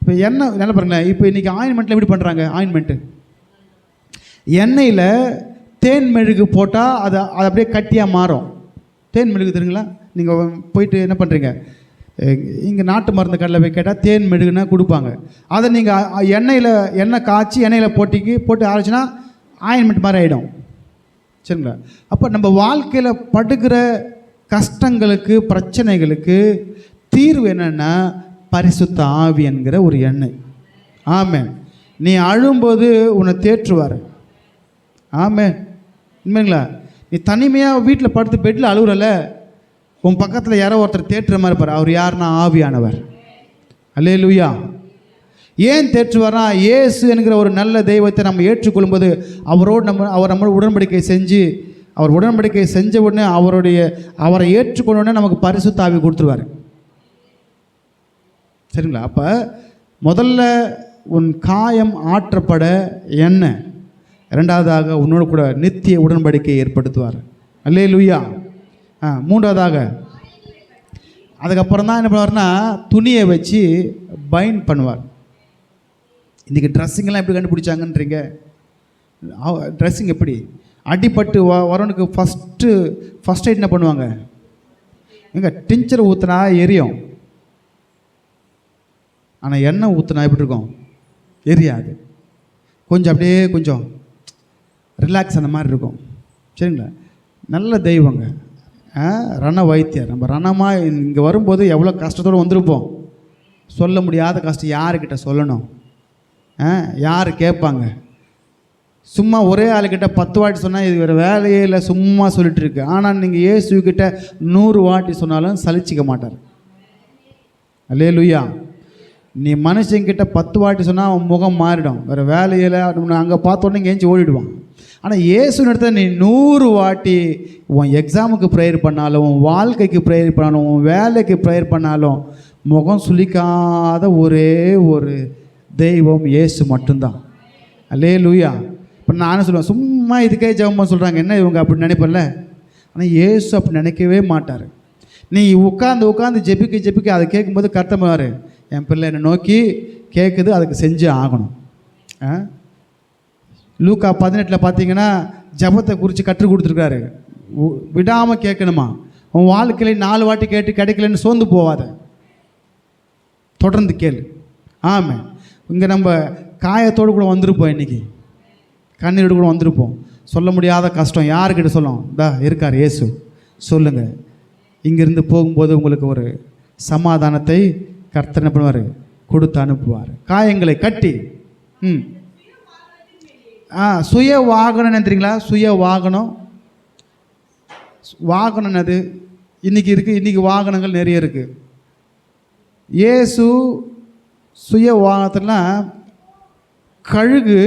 இப்போ என்ன பாருங்களேன், இப்போ இன்றைக்கி ஆயின்மெண்ட்டில் எப்படி பண்ணுறாங்க? ஆயின்மெண்ட்டு எண்ணெயில் தேன் மெழுகு போட்டால் அது அப்படியே கட்டியாக மாறும். தேன் மெழுகு தெரியுங்களா? நீங்கள் போயிட்டு என்ன பண்ணுறீங்க, இங்கே நாட்டு மருந்து கடையில் போய் கேட்டால் தேன் மெழுகுன்னா கொடுப்பாங்க. அதை நீங்கள் எண்ணெய் காய்ச்சி எண்ணெயில் போட்டு ஆரம்பிச்சுன்னா ஆயின்மெண்ட் மாதிரி ஆகிடும். சரிங்களா? அப்போ நம்ம வாழ்க்கையில் படுகிற கஷ்டங்களுக்கு, பிரச்சனைகளுக்கு தீர்வு என்னென்னா பரிசுத்த ஆவி என்கிற ஒரு எண்ணெய். ஆமென். நீ அழும்போது உன்னை தேற்றுவார். ஆமென். உண்மைங்களா? நீ தனிமையாக வீட்டில் படுத்து பெட்டில் அழுகுறல, உன் பக்கத்தில் யாரோ ஒருத்தர் தேற்றுற மாதிரி இருப்பார். அவர் யாருன்னா ஆவியானவர். அல்லேலூயா. ஏன் தேற்றுவார்னா, இயேசு என்கிற ஒரு நல்ல தெய்வத்தை நம்ம ஏற்றுக்கொள்ளும்போது அவர் நம்ம உடன்படிக்கை செஞ்சு, அவர் உடன்படிக்கை செஞ்ச உடனே அவரை ஏற்றுக்கொண்ட உடனே நமக்கு பரிசுத்த ஆவி கொடுத்துருவார். சரிங்களா? அப்போ முதல்ல உன் காயம் ஆற்றப்பட என்ன, இரண்டாவதாக உன்னோடு கூட நித்திய உடன்படிக்கையை ஏற்படுத்துவார். அல்லேலூயா. மூன்றாவதாக அதுக்கப்புறம் தான் என்ன பண்ணுவார்னா, துணியை வச்சு பைண்ட் பண்ணுவார். இன்றைக்கி ட்ரெஸ்ஸிங்கெல்லாம் எப்படி கண்டுபிடிச்சாங்கன்றீங்க? ட்ரெஸ்ஸிங் எப்படி அடிப்பட்டு வரவனுக்கு ஃபஸ்ட் எய்ட் என்ன பண்ணுவாங்க? எங்கே டிஞ்சர் ஊற்றினா எரியும், ஆனால் எண்ணெய் ஊற்றினா எப்படி இருக்கும்? எரியாது. கொஞ்சம் அப்படியே கொஞ்சம் ரிலாக்ஸ் ஆன மாதிரி இருக்கும். சரிங்களா? நல்ல தெய்வங்க, ரண வைத்தியர். நம்ம ரணமாக இங்கே வரும்போது எவ்வளோ கஷ்டத்தோடு வந்திருப்போம். சொல்ல முடியாத கஷ்டம் யாருக்கிட்ட சொல்லணும்? யார் கேட்பாங்க? சும்மா ஒரே ஆளுக்கிட்ட 10 வாட்டி சொன்னால் இது வேறு வேலையே இல்லை, சும்மா சொல்லிட்டு இருக்கு. ஆனால் நீங்கள் இயேசுக்கிட்ட 100 வாட்டி சொன்னாலும் சலிச்சிக்க மாட்டார். அல்லேலூயா. நீ மனுஷங்கிட்ட 10 வாட்டி சொன்னால் அவன் முகம் மாறிடும், வேறு வேலையில் அங்கே பார்த்தோன்னே இங்கே ஏஞ்சி ஓடிடுவான். ஆனால் இயேசுன்னு இடத்துல நீ 100 வாட்டி உன் எக்ஸாமுக்கு ப்ரேயர் பண்ணாலும், உன் வாழ்க்கைக்கு ப்ரேயர் பண்ணாலும், உன் வேலைக்கு ப்ரேயர் பண்ணாலும் முகம் சுளிக்காத ஒரே ஒரு தெய்வம் இயேசு மட்டும்தான். அல்லேலூயா. இப்போ நானும் சொல்லுவேன், சும்மா இதுக்கே ஜெபம் சொல்கிறாங்க, என்ன இவங்க அப்படி நினைப்பல. ஆனால் இயேசு அப்படி நினைக்கவே மாட்டார். நீ உட்காந்து ஜெபிக்க அதை கேட்கும்போது கர்த்தமாரு, என் பிள்ளை என்னை நோக்கி கேட்குது, அதுக்கு செஞ்சு ஆகணும். லூக்கா 18 பார்த்தீங்கன்னா ஜபத்தை குறித்து கற்றுக் கொடுத்துருக்காரு. விடாமல் கேட்கணுமா. உன் வாழ்க்கையில் 4 வாட்டி கேட்டு கிடைக்கலன்னு சோர்ந்து போவாத, தொடர்ந்து கேளு. ஆமாம். இங்கே நம்ம காயத்தோடு கூட வந்திருப்போம், இன்றைக்கி கண்ணீரோடு கூட வந்திருப்போம். சொல்ல முடியாத கஷ்டம் யாருக்கிட்ட சொல்லும்? இருக்கார் இயேசு, சொல்லுங்கள். இங்கேருந்து போகும்போது உங்களுக்கு ஒரு சமாதானத்தை கர்த்தர் என்ன பண்ணுவார்? கொடுத்து அனுப்புவார். காயங்களை கட்டி சுய வாகனம் தெரியுங்களா? சுய வாகனம் அது இன்றைக்கி இருக்குது. இன்றைக்கி வாகனங்கள் நிறைய இருக்குது. இயேசு சுய வாகனத்திலாம் கழுகு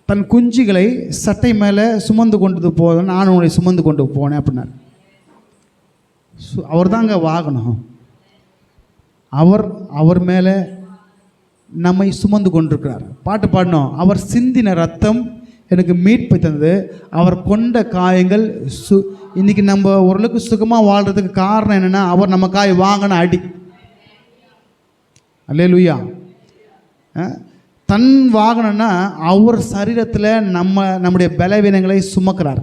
தன் குஞ்சுகளை சட்டை மேலே சுமந்து கொண்டு போவேன், நான் உங்களை சுமந்து கொண்டு போனேன் அப்படின்னார். அவர் தாங்க வாகனம். அவர் மேலே நம்மை சுமந்து கொண்டிருக்கிறார். பாட்டு பாடணும். அவர் சிந்தின ரத்தம் எனக்கு மீட்பை தந்தது, அவர் கொண்ட காயங்கள் இன்றைக்கி நம்ம ஓரளவுக்கு சுகமாக வாழ்கிறதுக்கு காரணம் என்னென்னா, அவர் நமக்காய் வாங்கின அடி. அல்லேலூயா. தன் வாகனம்னா அவர் சரீரத்தில் நம்முடைய பலவீனங்களை சுமக்கிறார்.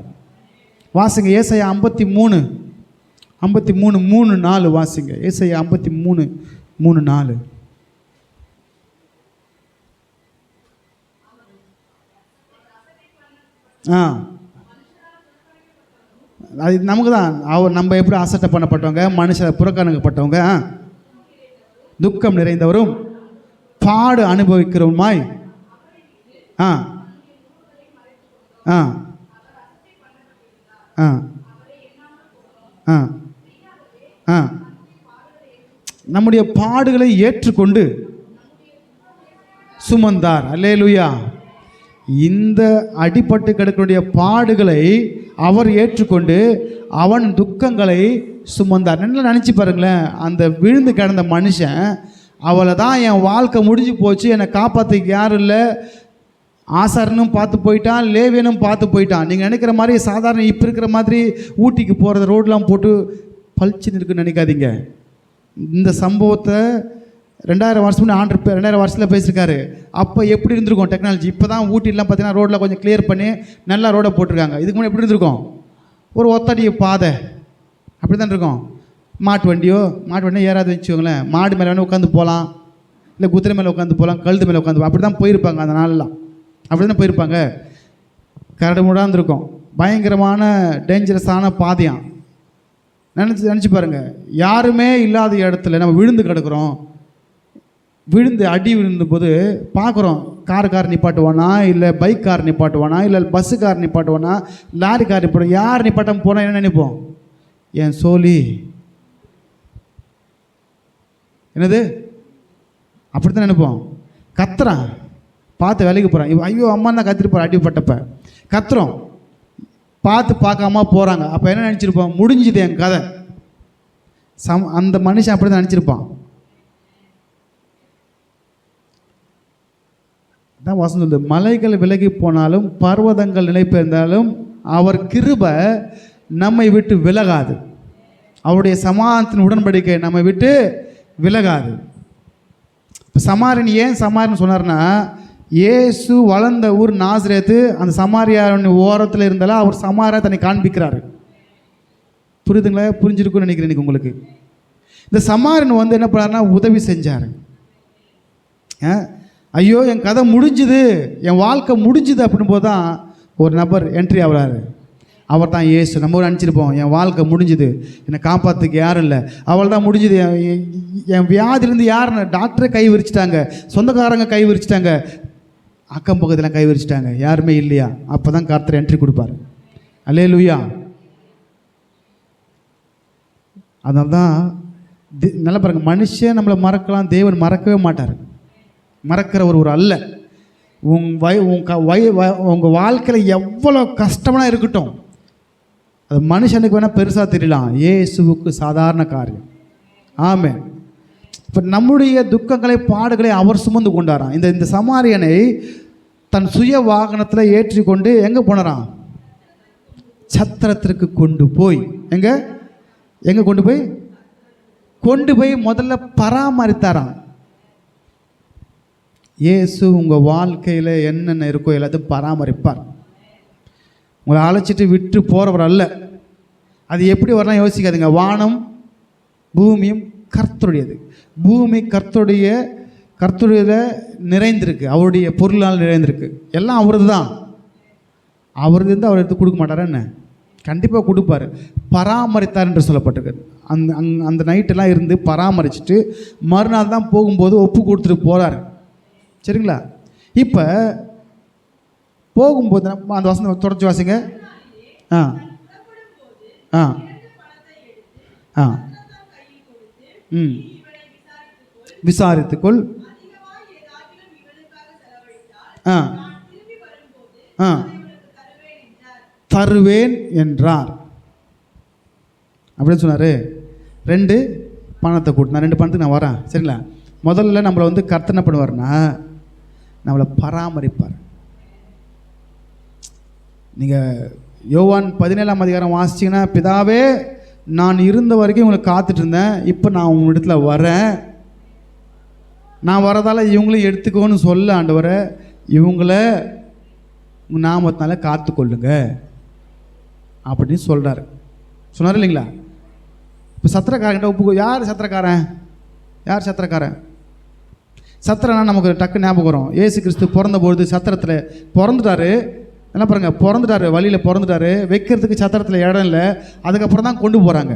வாசிங்க ஏசாயா 53:3-4 வாசிங்க. ஏசாயா 53:3-4. அது நமக்கு தான். நம்ம எப்படி அசட்டை பண்ணப்பட்டவங்க, மனுஷரை புறக்கணிக்கப்பட்டவங்க, துக்கம் நிறைந்தவரும் பாடு அனுபவிக்கிறவருமாய் நம்முடைய பாடுகளை ஏற்றுக்கொண்டு சுமந்தார். அல்லேலூயா. இந்த அடிபட்டு கிடக்கக்கூடிய பாடுகளை அவர் ஏற்றுக்கொண்டு அவன் துக்கங்களை சுமந்தார். நல்லா நினச்சி பாருங்களேன். அந்த விழுந்து கிடந்த மனுஷன், அவளை தான் என் வாழ்க்கை முடிஞ்சு போச்சு, என்னை காப்பாற்றிக்கு யாரும் இல்லை, ஆசாரனும் பார்த்து போயிட்டான், லேவியனும் பார்த்து போயிட்டான். நீங்கள் நினைக்கிற மாதிரி சாதாரண இப்போ இருக்கிற மாதிரி ஊட்டிக்கு போகிறது ரோடெலாம் போட்டு பளிச்சுன்னு இருக்குன்னு நினைக்காதீங்க. இந்த சம்பவத்தை 2000 வருஷம் முன்னே 2000 வருஷத்தில் பேசியிருக்காரு. அப்போ எப்படி இருந்திருக்கும் டெக்னாலஜி? இப்போ தான் ஊட்டிலாம் பார்த்தீங்கன்னா ரோட்டில் கொஞ்சம் கிளியர் பண்ணி நல்லா ரோடை போட்டிருக்காங்க. இதுக்கு முன்னாடி எப்படி இருந்திருக்கும்? ஒரு ஒத்தடி பாதை அப்படி தான் இருக்கும். மாட்டு வண்டியோ ஏறாது வச்சுக்கோங்களேன். மாடு மேலே வேணால் உட்காந்து போகலாம், இல்லை குதிரை மேலே உட்காந்து போகலாம், கழுத்து மேலே உட்காந்து அப்படி தான் போயிருப்பாங்க. அந்த நாளெலாம் அப்படி தானே போயிருப்பாங்க. கரடு முடாந்து இருக்கும். பயங்கரமான டேஞ்சரஸான பாதையாம். நினச்சி பாருங்கள், யாருமே இல்லாத இடத்துல நம்ம விழுந்து கிடக்குறோம். விழுந்து அடி விழுந்த போது பார்க்குறோம், கார் நிப்பாட்டுவானா, இல்லை பைக் கார் நிப்பாட்டுவானா, இல்லை பஸ்ஸு கார் நிப்பாட்டுவானா, லாரி கார் நிப்பாட்டு, யார் நிப்பாட்டம் போனால் என்ன நினைப்போம்? என் சோலி என்னது அப்படி தான் நினைப்போம். கத்துறான், பார்த்து வேலைக்கு போகிறான், இவன் ஐயோ அம்மா தான் கத்திட்டு போகிறான் அடிப்பட்டப்ப. கத்துறோம், பார்க்காம போகிறாங்க. அப்போ என்ன நினச்சிருப்போம்? முடிஞ்சுது என் கதை. அந்த மனுஷன் அப்படி தான் நினச்சிருப்பான். தான் வசனம் சொல்லுது, மலைகள் விலகி போனாலும் பர்வதங்கள் நிலை பெயர்ந்தாலும் அவர் கிருபை நம்மை விட்டு விலகாது. அவருடைய சமாதானத்தின் உடன்படிக்கை நம்மை விட்டு விலகாது. சமாரியன் ஏன் சமாரியன் சொன்னார்னா, இயேசு வளர்ந்த ஊர் நாசரேத்து, அந்த சமாரியாவின் ஓரத்தில் இருந்தாலும் அவர் சமாரியா தன்னை காண்பிக்கிறாரு. புரியுதுங்களா? புரிஞ்சிருக்குன்னு நினைக்கிறேன் இன்னைக்கு உங்களுக்கு. இந்த சமாரியன் வந்து என்ன பண்ணாருன்னா உதவி செஞ்சார். ஐயோ என் கதை முடிஞ்சுது, என் வாழ்க்கை முடிஞ்சுது அப்படின் போது தான் ஒரு நபர் என்ட்ரி ஆகிறாரு. அவர் தான் இயேசு. நம்ம நினச்சிருப்போம் என் வாழ்க்கை முடிஞ்சுது, என்னை காப்பாற்றுக்கு யாரும் இல்லை, அவள் தான் முடிஞ்சுது, என் வியாதிலேருந்து யாருன்னு டாக்டரை கை விரிச்சிட்டாங்க, சொந்தக்காரங்க கை விரிச்சிட்டாங்க, அக்கம் பக்கத்தில் கை விரிச்சிட்டாங்க, யாருமே இல்லையா? அப்போ தான் கர்த்தர் என்ட்ரி கொடுப்பார். அல்லேலூயா. அதனால தான் நல்லா பாருங்கள், மனுஷன் நம்மளை மறக்கலாம், தேவன் மறக்கவே மாட்டார். மறக்கிறவர் ஒரு அல்ல. உங்கள் வாழ்க்கையில் எவ்வளோ கஷ்டமாக இருக்கட்டும், அது மனுஷனுக்கு வேணால் பெருசாக தெரியலாம், இயேசுவுக்கு சாதாரண காரியம். ஆமென். இப்போ நம்முடைய துக்கங்களை பாடுகளை அவர் சுமந்து கொண்டாராம். இந்த சமாரியனை தன் சுய வாகனத்தில் ஏற்றி கொண்டு எங்கே போனாராம்? சத்திரத்திற்கு கொண்டு போய் எங்கே கொண்டு போய் முதல்ல பராமரித்தாராம். இயேசு உங்கள் வாழ்க்கையில் என்னென்ன இருக்கோ எல்லாத்தையும் பராமரிப்பார். உங்களை அழைச்சிட்டு விட்டு போகிறவர் அல்ல. அது எப்படி வரலாம் யோசிக்காதுங்க. வானம் பூமியும் கர்த்தருடையது. பூமி கர்த்தருடைய நிறைந்திருக்கு, அவருடைய பொருளால் நிறைந்திருக்கு, எல்லாம் அவரது தான். அவரது இருந்து அவர் எடுத்து கொடுக்க மாட்டாரா என்ன? கண்டிப்பாக கொடுப்பார். பராமரித்தார் என்று சொல்லப்பட்டிருக்கு. அந்த நைட்டெல்லாம் இருந்து பராமரிச்சுட்டு மறுநாள் தான் போகும்போது ஒப்பு கொடுத்துட்டு போகிறார். சரிங்களா? இப்போ போகும்போது அந்த வசனம் தொடர்ச்சி வாசிங்க. ஆ ஆ ஆ ம் விசாரித்துக்கொள். ஆ ஆ தருவேன் என்றார். அப்படின்னு சொன்னார். 2 பணத்தை கூட்டினா 2 பணத்துக்கு நான் வரேன். சரிங்களா? முதல்ல நம்மளை வந்து கர்த்தர் என்ன பண்ணுவார்னா நம்மளை பராமரிப்பார். நீங்கள் யோவான் 17ஆம் அதிகாரம் வாசிச்சிங்கன்னா, பிதாவே நான் இருந்த வரைக்கும் உங்களை காத்துட்டு இருந்தேன், இப்போ நான் உங்கள் இடத்துல வரேன், நான் வரதால் இவங்களையும் எடுத்துக்கோன்னு சொல்ல ஆண்டவரை, இவங்கள உங்கள் நாமத்தினால காத்துக்கொள்ளுங்க அப்படின்னு சொல்கிறார். சொன்னார் இல்லைங்களா? இப்போ சத்திரக்காரங்கிட்ட ஒப்பு. யார் சத்திரக்காரன்? சத்திரம்னா நமக்கு டக்கு ஞாபகம் வரும். இயேசு கிறிஸ்து பிறந்தபொழுது சத்திரத்தில் பிறந்துட்டாரு. என்ன பாருங்க, பிறந்துட்டாரு, வழியில் பிறந்துட்டாரு, வைக்கிறதுக்கு சத்திரத்தில் இடம் இல்லை. அதுக்கப்புறம் தான் கொண்டு போகிறாங்க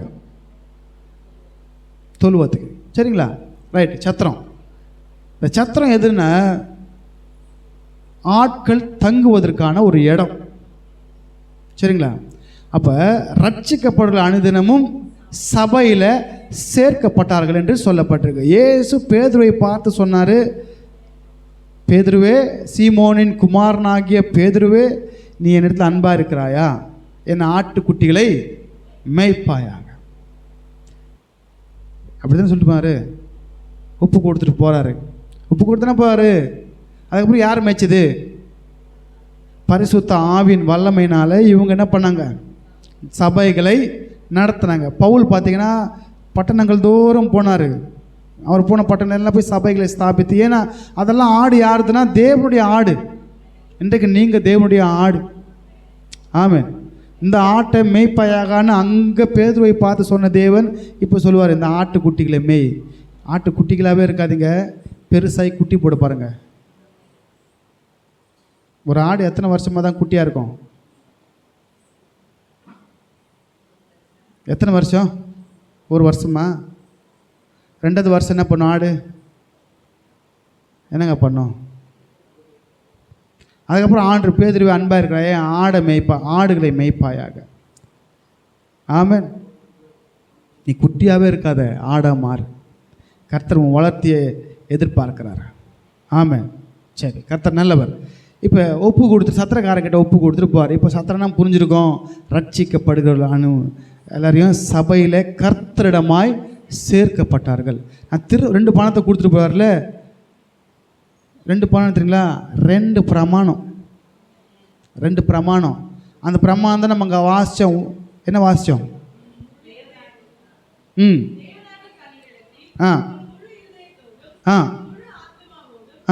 தொழுவத்துக்கு. சரிங்களா? ரைட். சத்திரம். இந்த சத்திரம் எதுன்னா ஆட்கள் தங்குவதற்கான ஒரு இடம். சரிங்களா? அப்போ ரட்சிக்கப்படுற அனுதினமும் சபையில் சேர்க்கப்பட்டார்கள் என்று சொல்லப்பட்டிருக்கு. இயேசு பேதுருவை பார்த்து சொன்னார், பேதுருவே, சீமோனின் குமாரனாகிய பேதுருவே, நீ என்னிடத்தில் அன்பாக இருக்கிறாயா? என் ஆட்டுக்குட்டிகளை மேய்ப்பாயாக. அப்படிதான் சொல்லிட்டு போனாரு. உப்பு கொடுத்துட்டு போகிறாரு. உப்பு கொடுத்தனா போவார். அதுக்கப்புறம் யார் மேய்ச்சது? பரிசுத்த ஆவியின் வல்லமையினால இவங்க என்ன பண்ணாங்க? சபைகளை நடத்தினாங்க. பவுல் பார்த்தீங்கன்னா பட்டணங்கள் தோறும் போனார். அவர் போன பட்டணம் எல்லாம் போய் சபைகளை ஸ்தாபித்து. ஏன்னா அதெல்லாம் ஆடு யாருதுன்னா தேவனுடைய ஆடு. இன்றைக்கு நீங்கள் தேவனுடைய ஆடு. ஆமென். இந்த ஆட்டை மேய்ப்பாயாகான்னு அங்கே பேதுருவை பார்த்து சொன்ன தேவன் இப்போ சொல்லுவார், இந்த ஆட்டுக்குட்டிகளை மேய். ஆட்டுக்குட்டிகளாகவே இருக்காதீங்க, பெருசாகி குட்டி போட பாருங்கள். ஒரு ஆடு எத்தனை வருஷமாக தான் குட்டியாக இருக்கும்? எத்தனை வருஷம்? 1 வருஷமா? 2வது வருஷம் என்ன பண்ணும் ஆடு? என்னங்க பண்ணும்? அதுக்கப்புறம் ஆண்டு பேதுருவே அன்பாக இருக்கிறாயே, ஆடுகளை மேய்ப்பாயாக. ஆமென். நீ குட்டியாகவே இருக்காத, ஆடாக மாறு. கர்த்தர் உன் வளர்த்தியை எதிர்பார்க்கிறார். ஆமென். சரி, கர்த்தர் நல்லவர். இப்போ ஒப்பு கொடுத்து சத்திரக்காரங்கிட்ட ஒப்பு கொடுத்துருப்பார். இப்போ சத்திரம்னா புரிஞ்சிருக்கோம், ரட்சிக்கப்படுகிற எல்லாரையும் சபையில் கர்த்தரிடமாய் சேர்க்கப்பட்டார்கள். நான் 2 பணத்தை கொடுத்துட்டு போவார்ல. 2 பணம் தெரியுங்களா? 2 பிரமாணம். 2 பிரமாணம். அந்த பிரமாணம் தான் நம்ம அங்கே வாசித்தோம். என்ன வாசித்தோம்? ஆ ஆ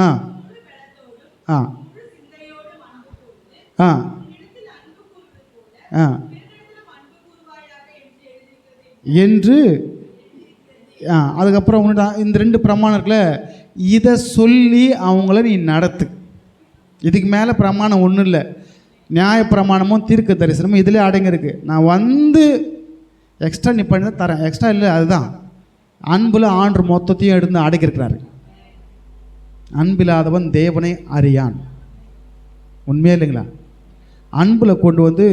ஆ ஆ ஆ ஆ என்று அதுக்கப்புறம் இந்த 2 பிரமாணம் இருக்குல்ல, இதை சொல்லி அவங்கள நீ நடத்து. இதுக்கு மேலே பிரமாணம் ஒன்றும் இல்லை. நியாய பிரமாணமும் தீர்க்க தரிசனமும் இதிலே அடங்கியிருக்கு. நான் வந்து எக்ஸ்ட்ரா நீ பண்ணி தான் தரேன். எக்ஸ்ட்ரா இல்லை, அதுதான் அன்பில் ஆண்டு மொத்தத்தையும் எடுத்து அடக்கியிருக்கிறாரு. அன்பில்லாதவன் தேவனை அறியான். உண்மையே இல்லைங்களா? அன்பில் கொண்டு வந்து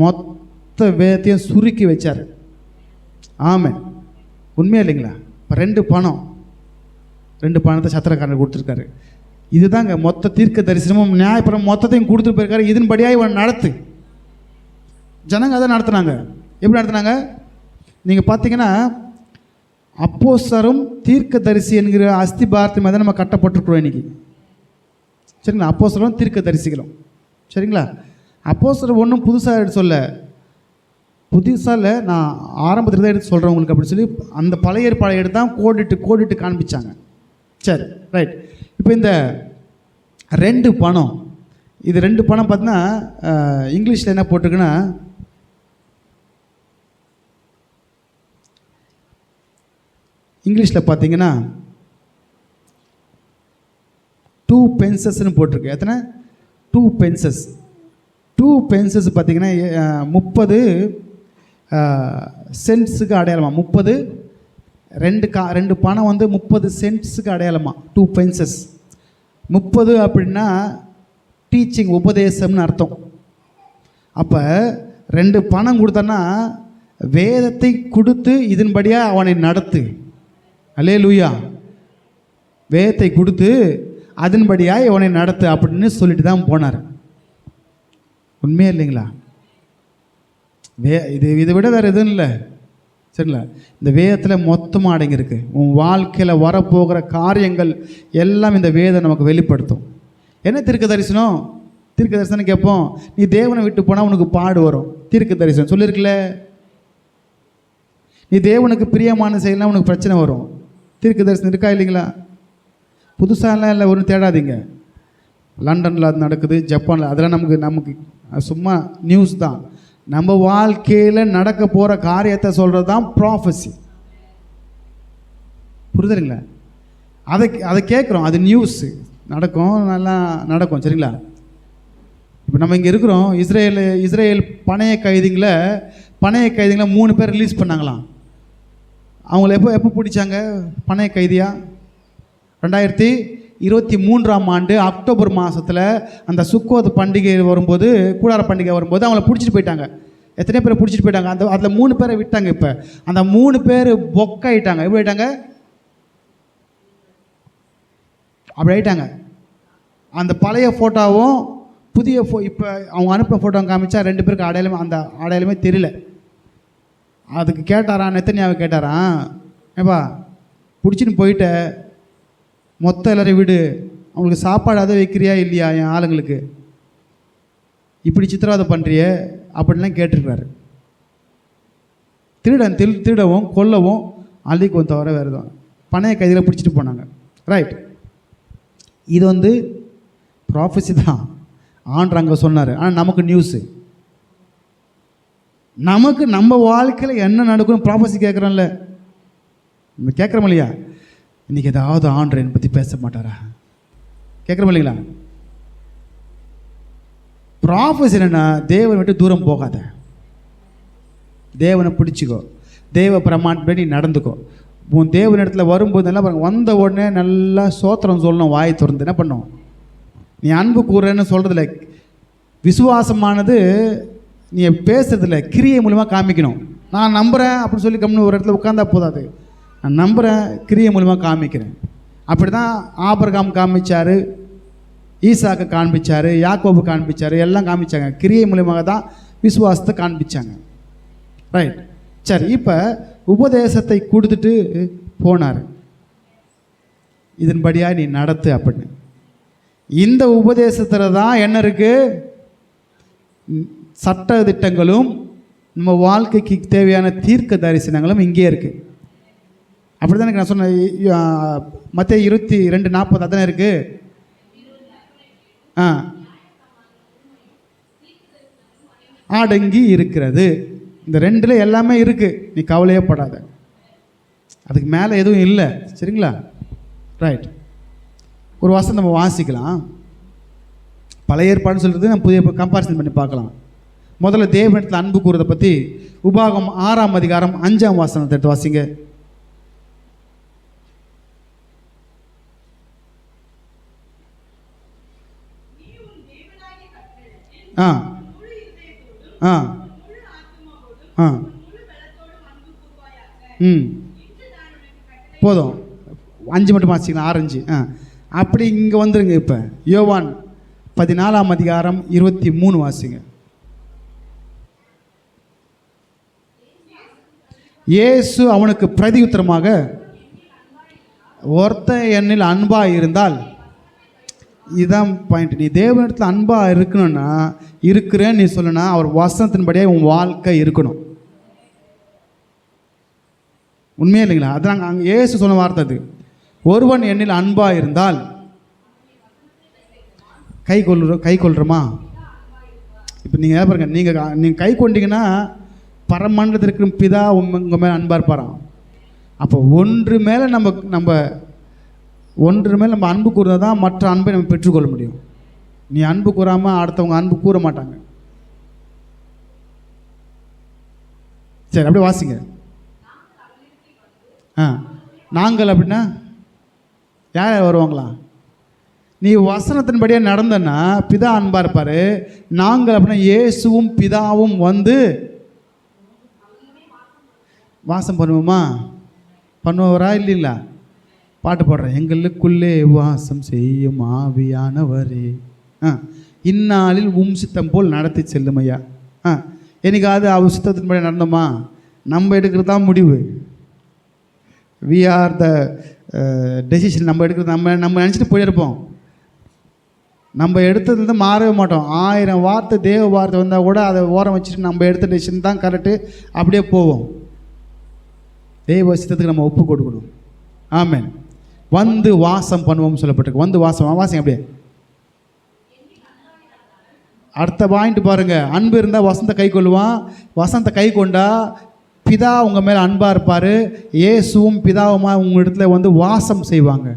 மொத்த வேதத்தையும் சுருக்கி வச்சார். ஆமாம், உண்மையே இல்லைங்களா? இப்போ 2 பணத்தை சத்திரக்காரர் கொடுத்துருக்காரு. இதுதாங்க மொத்த தீர்க்க தரிசனமும் நியாயப்பிரமாணம் மொத்தத்தையும் கொடுத்துட்டு போயிருக்காரு. இதன்படியாக இவன் நடத்து. ஜனங்க அதை நடத்துனாங்க. எப்படி நடத்துனாங்க? நீங்கள் பார்த்தீங்கன்னா அப்போஸ்தலரும் தீர்க்க தரிசி என்கிற அஸ்திபாரத்து மேலே நம்ம கட்டப்பட்டிருக்கிறோம் இன்றைக்கி. சரிங்களா? அப்போஸ்தலரும் தீர்க்க தரிசிகளும். சரிங்களா? அப்போஸ்தலர் ஒன்றும் புதுசாக சொல்ல, புதுசாக இல்லை, நான் ஆரம்பத்தில் தான் எடுத்து சொல்கிறேன் உங்களுக்கு. அப்படி சொல்லி அந்த பழைய ஏற்பாடை எடுத்து தான் கோடிட்டு காண்பிச்சாங்க. சரி, ரைட். இப்போ இந்த 2 பணம், இது 2 பணம் பார்த்தீங்கன்னா இங்கிலீஷில் என்ன போட்டிருக்குன்னா, இங்கிலீஷில் பார்த்தீங்கன்னா 2 பென்சஸ்ன்னு போட்டிருக்கு. எத்தனை? 2 பென்சஸ். 2 பென்சஸ் பார்த்தீங்கன்னா 30 சென்ட்ஸுக்கு அடையாளமாக. 30 2 பணம் வந்து 30 சென்ட்ஸுக்கு அடையாளமாக 2 பென்சஸ். 30 அப்படின்னா டீச்சிங், உபதேசம்னு அர்த்தம். அப்போ 2 பணம் கொடுத்தன்னா வேதத்தை கொடுத்து இதன்படியாக அவனை நடத்து. அல்லேலூயா. வேதத்தை கொடுத்து அதன்படியாக இவனை நடத்து அப்படின்னு சொல்லிட்டு தான் போனார். உண்மையே இல்லைங்களா? இதை விட வேறு எதுவும் இல்லை. சரிங்களா? இந்த வேதத்தில் மொத்தமாக அடங்கியிருக்கு. உன் வாழ்க்கையில் வரப்போகிற காரியங்கள் எல்லாம் இந்த வேதம் நமக்கு வெளிப்படுத்தும். என்ன தீர்க்க தரிசனம்? தீர்க்க தரிசனம் கேட்போம். நீ தேவனை விட்டு போனால் உனக்கு பாடு வரும். தீர்க்க தரிசனம் சொல்லியிருக்குல்ல. நீ தேவனுக்கு பிரியமான செய்யலாம், உனக்கு பிரச்சனை வரும். தீர்க்க தரிசனம் இருக்கா இல்லைங்களா? புதுசாலாம் இல்லை, ஒன்றும் தேடாதீங்க. லண்டனில் அது நடக்குது, ஜப்பானில், அதெல்லாம் நமக்கு சும்மா நியூஸ் தான். நம்ம வாழ்க்கையில் நடக்க போகிற காரியத்தை சொல்கிறது தான் ப்ராஃபஸி. புரியுதுங்களா? அதை கேட்குறோம், அது நியூஸு நடக்கும், நல்லா நடக்கும். சரிங்களா? இப்போ நம்ம இங்கே இருக்கிறோம். இஸ்ரேல் பணைய கைதிங்களை 3 பேர் ரிலீஸ் பண்ணாங்களாம். அவங்கள எப்போ பிடிச்சாங்க பணைய கைதியாக? 2023ஆம் ஆண்டு அக்டோபர் மாதத்தில் அந்த சுக்கோத் பண்டிகை வரும்போது, கூடார பண்டிகை வரும்போது அவங்கள பிடிச்சிட்டு போயிட்டாங்க. எத்தனை பேரை பிடிச்சிட்டு போயிட்டாங்க? அதில் 3 பேரை விட்டாங்க. இப்போ அந்த 3 பேர் பொக்காயிட்டாங்க. எப்படி ஆயிட்டாங்க? அப்படி ஆயிட்டாங்க. அந்த பழைய ஃபோட்டோவும் புதிய இப்போ அவங்க அனுப்பின ஃபோட்டோ காமிச்சா 2 பேருக்கு அந்த அடையாளமே தெரியல. அதுக்கு கேட்டாரான், நெத்தனியாவை கேட்டாரான், ஏப்பா பிடிச்சின்னு போயிட்ட, மொத்தம் எல்லாரையும் விடு, அவங்களுக்கு சாப்பாடு அதை வைக்கிறியா இல்லையா, என் ஆளுங்களுக்கு இப்படி சித்திரவதை பண்ணுறிய அப்படின்லாம் கேட்டிருக்கிறாரு. திருடவும் கொல்லவும் அள்ளிக்கும் தவிர வேறு தான். பணைய கைதியில் பிடிச்சிட்டு போனாங்க. ரைட். இது வந்து ப்ராஃபஸி தான், ஆண்டவங்க சொன்னார். ஆனால் நமக்கு நியூஸு, நமக்கு நம்ம வாழ்க்கையில் என்ன நடக்கும் ப்ராஃபஸி கேட்குறோம்ல, கேட்குறோம் இல்லையா? இன்றைக்கி ஏதாவது ஆண்டவரை பற்றி பேச மாட்டாரா? கேட்குறோம் இல்லைங்களா? ப்ராஃபஸி என்னென்னா, தேவனை விட்டு தூரம் போகாத, தேவனை பிடிச்சிக்கோ. தேவ பிரமாணப்படி நீ நடந்துக்கோ. உன் தேவனிடத்தில் வரும்போது நல்லா பாருங்க, வந்த உடனே நல்லா சோத்திரம் சொல்லணும். வாயை திறந்து என்ன பண்ணும்? நீ அன்பு கூறுறேன்னு சொல்கிறதில்ல. விசுவாசமானது நீ பேசுறதில்ல, கிரியை மூலமாக காமிக்கணும். நான் நம்புகிறேன் அப்படின்னு சொல்லி கம்னு ஒரு இடத்துல உட்காந்தா போதாது. நான் நம்புகிறேன், கிரியை மூலமாக காமிக்கிறேன். அப்படி தான் ஆபிரகாம் காமிச்சார், ஈசாக்கு காண்பிச்சார், யாக்கோபு காண்பிச்சார், எல்லாம் காமிச்சாங்க. கிரியை மூலியமாக தான் விசுவாசத்தை காண்பிச்சாங்க. ரைட், சரி. இப்போ உபதேசத்தை கொடுத்துட்டு போனார், இதன்படியாக நீ நடத்து அப்படின்னு. இந்த உபதேசத்தில் தான் என்ன இருக்குது? சட்ட திட்டங்களும் நம்ம வாழ்க்கைக்கு தேவையான தீர்க்க தரிசனங்களும் இங்கே இருக்குது. அப்படி தான் நான் சொன்னேன். மத்தேயு 22:40 அதானே இருக்குது. அடங்கி இருக்கிறது. இந்த ரெண்டில் எல்லாமே இருக்குது, நீ கவலையே படாத. அதுக்கு மேலே எதுவும் இல்லை. சரிங்களா? ரைட். ஒரு வாசம் நம்ம வாசிக்கலாம். பழைய ஏற்பாடுன்னு சொல்கிறது நம்ம புதிய கம்பேரிசன் பண்ணி பார்க்கலாம். முதல்ல தேவனிடத்தில் அன்பு கூறுறதை பற்றி உபாகம் 6ஆம் அதிகாரம் 5ஆம் வசனத்தை எடுத்து வாசிங்க. ஆ ஆ ஆ போதும், 5 மட்டும் வாசிக்கலாம். 6, 5 அப்படி இங்கே வந்துருங்க. இப்போ யோவான் 14ஆம் அதிகாரம் 23 வாசிங்க. இயேசு அவனுக்கு பிரதியுத்தரமாக, ஒருத்தன் என்னில் அன்பாக இருந்தால், இதுதான் பாயிண்ட், நீ தேவனிடத்தில் அன்பாக இருக்கணும்னா, இருக்கிறேன்னு நீ சொல்லணும்னா அவர் வசனத்தின்படியே உன் வாழ்க்கை இருக்கணும். உண்மையே இல்லைங்களா? அதான் அங்கே இயேசு சொன்ன வார்த்தை அது. ஒருவன் என்னில் அன்பாக இருந்தால் கை கொள்கிறோமா? இப்போ நீங்கள் பாருங்க, நீங்கள் கை கொண்டீங்கன்னா பரமண்டலத்தில் இருக்கிற பிதா உங்கள் மேலே அன்பாக இருப்பாராம். அப்போ ஒன்று மேலே நம்ம அன்பு கூறுறது தான் மற்ற அன்பை நம்ம பெற்றுக்கொள்ள முடியும். நீ அன்பு கூறாமல் அடுத்தவங்க அன்பு கூற மாட்டாங்க. சரி, அப்படியே வாசிங்க. நாங்கள் அப்படின்னா யார் வருவாங்களா? நீ வசனத்தின்படியே நடந்தன்னா பிதா அன்பாக இருப்பார். நாங்கள் அப்படின்னா இயேசுவும் பிதாவும் வந்து வாசம் பண்ணுவோமா? பண்ணுவவரா? இல்லைங்களா? பாட்டு பாடுறேன். எங்களுக்குள்ளே வாசம் செய்யும் ஆவியானவரே, இந்நாளில் சித்தம் போல் நடத்தி செல்லும் ஐயா. என்னைக்காவது அவர் சித்தத்தின்படி நடந்தோமா? நம்ம எடுக்கிறது தான் முடிவு. We are the decision. நம்ம எடுக்கிறது நம்ம நினச்சிட்டு போயிருப்போம். நம்ம எடுத்ததுலேருந்து மாறவே மாட்டோம். 1000 வார்த்தை தேவ வார்த்தை வந்தால் கூட அதை ஓரம் வச்சுட்டு நம்ம எடுத்த டெசிஷன் தான் கரெக்டு, அப்படியே போவோம். தேவ சித்தத்துக்கு நம்ம ஒப்பு கொடுக்கணும். ஆமென். வந்து வாசம் பண்ணுவோம் சொல்லப்பட்டிருக்கு. வந்து வாசம் அப்படியே. அடுத்த பாயிண்ட் பாருங்க. அன்பு இருந்தால் வசந்த கை கொள்ளுவான். வசந்த கை கொண்டா பிதா உங்கள் மேலே அன்பாக இருப்பார். இயேசுவும் பிதாவுமா உங்கள் இடத்துல வந்து வாசம் செய்வாங்க.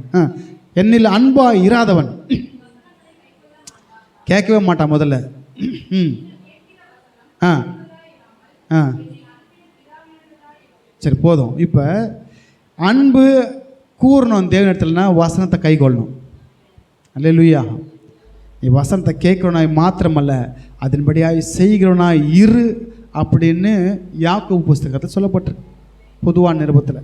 என்னில் அன்பாக இராதவன் கேட்கவே மாட்டான் முதல்ல. சரி, போதும். இப்போ அன்பு கூறணும் தேவனிடத்துலனா வசனத்தை கை கொள்ளணும். அல்லேலூயா. நீ வசனத்தை கேட்குறோனாய் மாத்திரமல்ல, அதன்படியாய் செய்கிறோனாய் இரு அப்படின்னு யாக்கோபு புஸ்தகத்தில் சொல்லப்பட்டிருக்கு. பொதுவான நிருபத்தில்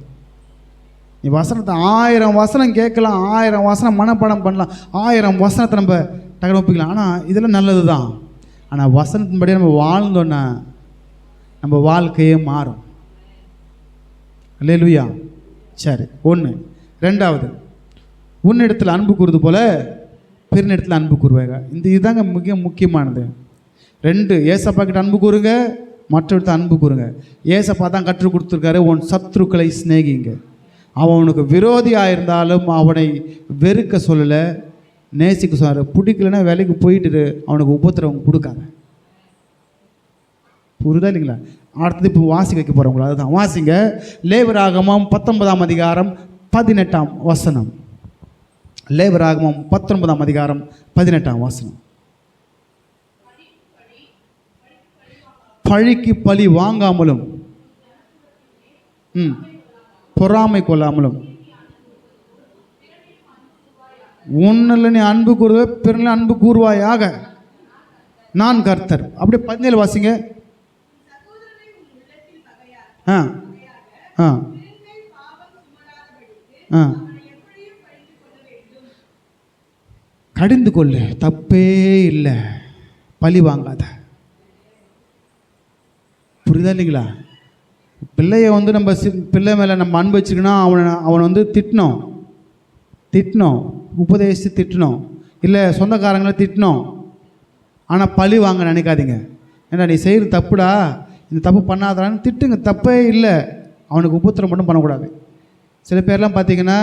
நீ வசனத்தை 1000 வசனம் கேட்கலாம், 1000 வசனம் மனப்பாடம் பண்ணலாம், 1000 வசனத்தை நம்ம டக்குனு ஒப்பிக்கலாம். ஆனால் இதெல்லாம் நல்லது தான். ஆனால் வசனத்தின்படியே நம்ம வாழ்ந்தோன்னா நம்ம வாழ்க்கையே மாறும். அல்லேலூயா. சரி, 1. 2வது, உன்னிடத்தில் அன்பு கூறுவது போல பிறனிடத்தில் அன்பு கூறுவாங்க. இதுதாங்க மிக முக்கியமானது. 2, ஏசப்பா கிட்ட அன்பு கூறுங்க, மற்றவர்கிட்ட அன்பு கூறுங்க. ஏசப்பா தான் கற்றுக் கொடுத்துருக்காரு, உன் சத்துருக்களை சிநேகிங்க. அவனுக்கு விரோதியாக இருந்தாலும் அவனை வெறுக்க சொல்லலை, நேசிக்க சொன்னார். பிடிக்கலன்னா வேலைக்கு போயிட்டு அவனுக்கு உபத்திரவம் கொடுக்காத. புரியுதா இல்லைங்களா? அடுத்தது இப்போ வாசி வைக்க போகிறவங்களா? அதுதான் வாசிங்க. லேவியராகமம் 19ஆம் அதிகாரம் 18ஆம் வசனம். லேவியராகமம் 19ஆம் அதிகாரம் 18ஆம் வசனம். பழிக்கு பழி வாங்காமலும் பொறாமை கொள்ளாமலும் உன்னில் நீ அன்பு கூறுவ பிறனில் அன்பு கூறுவாயாக, நான் கர்த்தர். அப்படியே 17 வாசிங்க. ஆ ஆ ஆ கடிந்து கொள்ளு, தப்பே இல்லை, பழி வாங்காத. புரியுதா இல்லைங்களா? பிள்ளைய வந்து நம்ம பிள்ளை மேலே நம்ம அன்பு வச்சுக்கணும். அவனை வந்து திட்டணும், உபதேசித்து திட்டணும், இல்லை சொந்தக்காரங்களை திட்டணும். ஆனால் பழி வாங்க நினைக்காதீங்க. ஏன்னா நீ செய்கிறது தப்புடா, இந்த தப்பு பண்ணாதான்னு திட்டுங்க, தப்பே இல்லை. அவனுக்கு உபத்திரம் மட்டும் பண்ணக்கூடாது. சில பேர்லாம் பார்த்தீங்கன்னா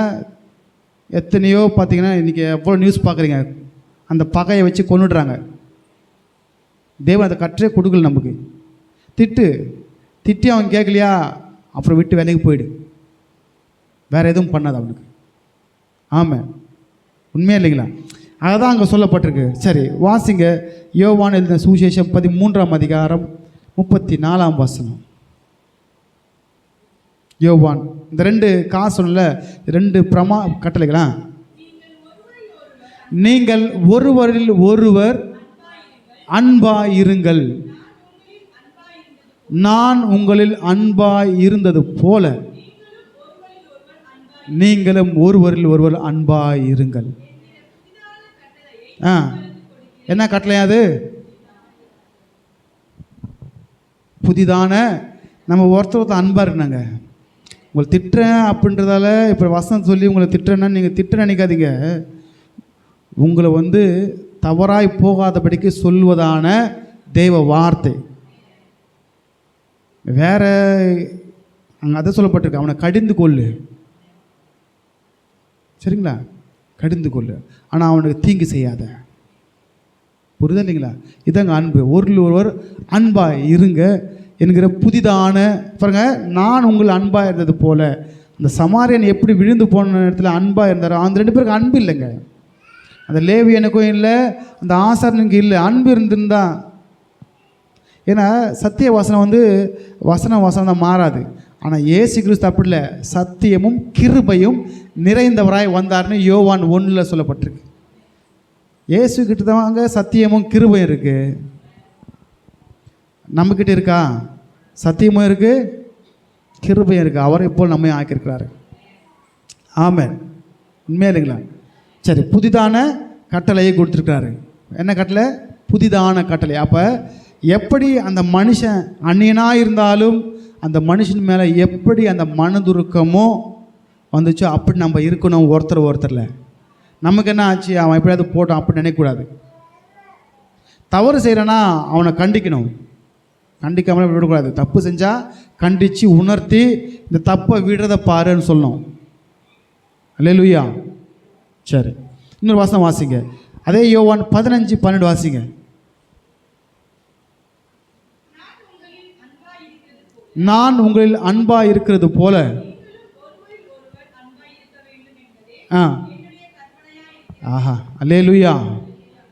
எத்தனையோ பார்த்தீங்கன்னா இன்றைக்கி எவ்வளோ நியூஸ் பார்க்குறீங்க, அந்த பகையை வச்சு கொண்டுடுறாங்க. தேவன் அதை கற்றே கொடுக்கல நமக்கு. திட்டி அவன் கேட்கலையா, அப்புறம் விட்டு வேலைக்கு போயிடு, வேறு எதுவும் பண்ணாது அவனுக்கு. ஆமாம், உண்மையாக இல்லைங்களா? அதுதான் அங்கே சொல்லப்பட்டிருக்கு. சரி வாசிங்க, யோவான் எழுதின சுவிசேஷம் 13ஆம் அதிகாரம் 34ஆம் வசனம். யோவான், இந்த 2 காசுல 2 கட்டளைகளா? நீங்கள் ஒருவரில் ஒருவர் அன்பாயிருங்கள், நான் உங்களில் அன்பாய் இருந்தது போல நீங்களும் ஒருவரில் ஒருவர் அன்பாய் இருங்கள். என்ன கட்டளையாது? புதிதான, நம்ம ஒருத்தர் அன்பாக இருக்கணுங்க. உங்களை திட்டுறேன் அப்படின்றதால இப்போ வசனம் சொல்லி உங்களை திட்டுறேன்னா நீங்கள் திட்ட நினைக்காதீங்க. உங்களை வந்து தவறாய் போகாதபடிக்கு சொல்வதான தெய்வ வார்த்தை. வேற அங்கே அதை சொல்லப்பட்டிருக்கு, அவனை கடிந்து கொள்ளு. சரிங்களா? கடிந்து கொள்ளு, ஆனால் அவனுக்கு தீங்கு செய்யாத. புரியுதா இல்லைங்களா? இதாங்க அன்பு. ஒருவர் அன்பாக இருங்க என்கிற புதிதான பாருங்க, நான் உங்கள் அன்பாக இருந்தது போல. அந்த சமாரியன் எப்படி விழுந்து போன இடத்துல அன்பாக இருந்தாரோ, அந்த 2 பேருக்கு அன்பு இல்லைங்க. அந்த லேவியனுக்கும் இல்லை, அந்த ஆசாரனுக்கு இல்லை, அன்பு இருந்திருந்தா. ஏன்னா சத்திய வசனம் வந்து வசனம் தான் மாறாது. ஆனால் இயேசு கிறிஸ்து அப்படி இல்லை, சத்தியமும் கிருபையும் நிறைந்தவராய் வந்தார்னு யோவான் 1 சொல்லப்பட்டிருக்கு. இயேசு கிட்ட தான் அங்கே சத்தியமும் கிருபையும் இருக்குது. நம்மக்கிட்ட இருக்கா? சத்தியமும் இருக்குது, கிருபையும் இருக்குது. அவரை போல் நம்ம ஆக்கியிருக்கிறாரு. ஆமென், உண்மையா இல்லைங்களா? சரி, புதிதான கட்டளையை கொடுத்துருக்கிறாரு. என்ன கட்டளை? புதிதான கட்டளை. அப்போ எப்படி அந்த மனுஷன் அந்நியனாக இருந்தாலும் அந்த மனுஷன் மேலே எப்படி அந்த மனதுருக்கமோ வந்துச்சோ அப்படி நம்ம இருக்கணும். ஒருத்தரில் நமக்கு என்ன ஆச்சு, அவன் எப்படியாவது போட்டான் அப்படி நினைக்கக்கூடாது. தவறு செய்கிறனா அவனை கண்டிக்கணும், கண்டிக்காமலே விடக்கூடாது. தப்பு செஞ்சால் கண்டித்து உணர்த்தி இந்த தப்பை விடுறத பாருன்னு சொல்லணும். அல்லேலூயா. சரி, இன்னொரு வாசனம் வாசிங்க. அதே யோவான் 15:12 வாசிங்க. நான் உங்களில் அன்பாக இருக்கிறது போல. ஆஹா, அல்லேலூயா.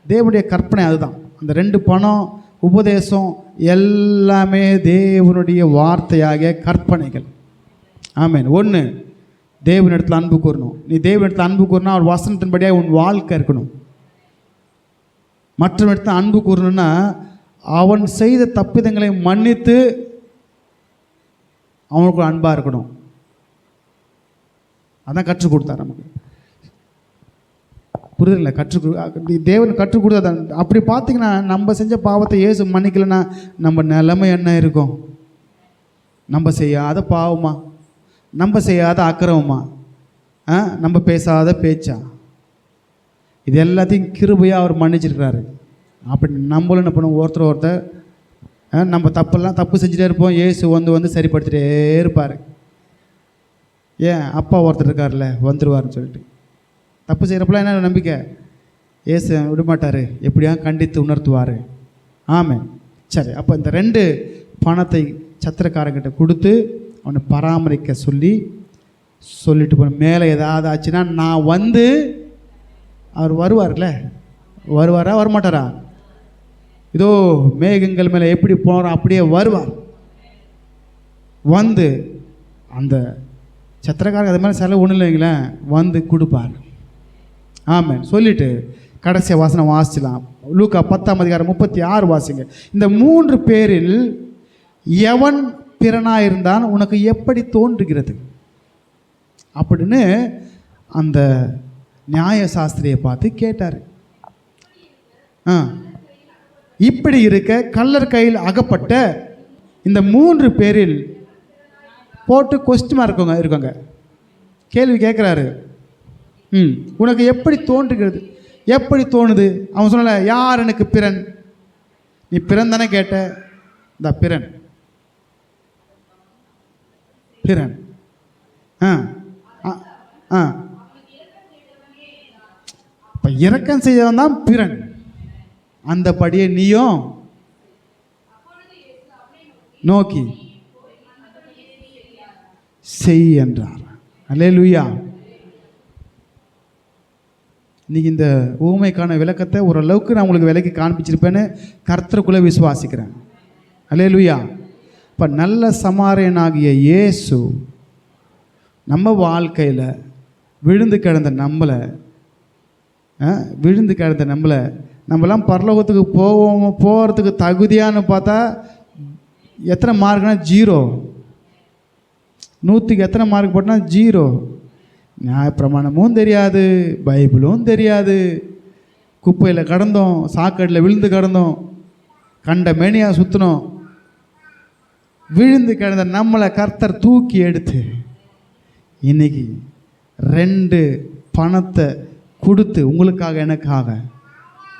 தேவனுடைய கற்பனை அதுதான். அந்த 2 பணம் உபதேசம் எல்லாமே தேவனுடைய வார்த்தையாக கற்பனைகள். ஆமென். 1, தேவனிடத்தில் அன்பு கூறணும். நீ தேவனிடத்தில் அன்பு கூறணும், அவர் வசனத்தின்படியாக உன் வாழ்க்கை இருக்கணும். மற்றவனிடத்தில் அன்பு கூறணும்னா அவன் செய்த தப்பிதங்களை மன்னித்து அவனுக்கு அன்பாக இருக்கணும். அதான் கற்றுக் கொடுத்தார் நமக்கு. புரிதல? தேவன் கற்றுக் கொடுத்தா. அப்படி பார்த்தீங்கன்னா நம்ம செஞ்ச பாவத்தை இயேசு மன்னிக்கலைன்னா நம்ம நிலைமை என்ன இருக்கும்? நம்ம செய்யாத பாவமா, நம்ம செய்யாத அக்கிரமமா, நம்ம பேசாத பேச்சா, இது எல்லாத்தையும் கிருபையாக அவர் மன்னிச்சிருக்கிறாரு. அப்படி நம்மளும் என்ன பண்ணுவோம்? ஒருத்தர் நம்ம தப்பு செஞ்சுட்டே இருப்போம். இயேசு வந்து சரிப்படுத்திட்டே இருப்பார். ஏன்? அப்பா ஒருத்தர் இருக்கார்ல, வந்துடுவார்னு சொல்லிட்டு. தப்பு செய்கிறப்பெல்லாம் என்ன நம்பிக்கை? இயேசு விடமாட்டார், எப்படியா கண்டித்து உணர்த்துவார். ஆமென். சரி, அப்போ இந்த 2 பணத்தை சத்திரக்காரங்கிட்ட கொடுத்து அவனை பராமரிக்க சொல்லிட்டு போன. மேலே ஏதாவது ஆச்சுன்னா நான் வந்து, அவர் வருவார்ல, வருவாரா வரமாட்டாரா? இதோ மேகங்கள் மேலே எப்படி போகிறோம் அப்படியே வருவார். வந்து அந்த சத்திரக்காரங்க அது மாதிரி செலவு ஒன்றும் இல்லைங்களேன், வந்து கொடுப்பார். ஆமாம். சொல்லிவிட்டு கடைசி வாசனம் வாசிக்கலாம். லூக்கா 10:36 வாசிங்க. இந்த 3 பேரில் எவன் பிறனாயிருந்தான் உனக்கு எப்படி தோன்றுகிறது அப்படின்னு அந்த நியாய சாஸ்திரியை பார்த்து கேட்டார். இப்படி இருக்க கள்ளர் கையில் அகப்பட்ட இந்த 3 பேரில் போட்டு கொஸ்டின் இருக்கவங்க கேள்வி கேட்குறாரு. உனக்கு எப்படி தோன்றுகிறது, எப்படி தோணுது? அவன் சொன்னல, யார் எனக்கு பிறன்? நீ பிறன் தானே கேட்ட, இந்த பிறன் பிறன். இப்போ இரக்கம் செய்தவன் தான் பிறன். அந்த படியை நீயும் நோக்கி செய் என்றார். அல்லேலூயா. இன்னைக்கு இந்த ஊமைக்கான விளக்கத்தை ஓரளவுக்கு நான் உங்களுக்கு விலைக்கு காண்பிச்சிருப்பேன்னு கர்த்தருக்குள்ளே விசுவாசிக்கிறேன். அல்லேலூயா. இப்போ நல்ல சமாரியனாகிய இயேசு நம்ம வாழ்க்கையில் விழுந்து கிடந்த நம்மளாம் பரலோகத்துக்கு போகிறதுக்கு தகுதியான்னு பார்த்தா எத்தனை மார்க்னா 0. 100க்கு எத்தனை மார்க் போட்டால் 0. நியாயப்பிரமாணமும் தெரியாது, பைபிளும் தெரியாது, குப்பையில் கடந்தோம், சாக்கடையில் விழுந்து கிடந்தோம், கண்ட மேனியாக சுற்றினோம். விழுந்து கிடந்த நம்மளை கர்த்தர் தூக்கி எடுத்து இன்னைக்கு 2 பணத்தை கொடுத்து உங்களுக்காக எனக்காக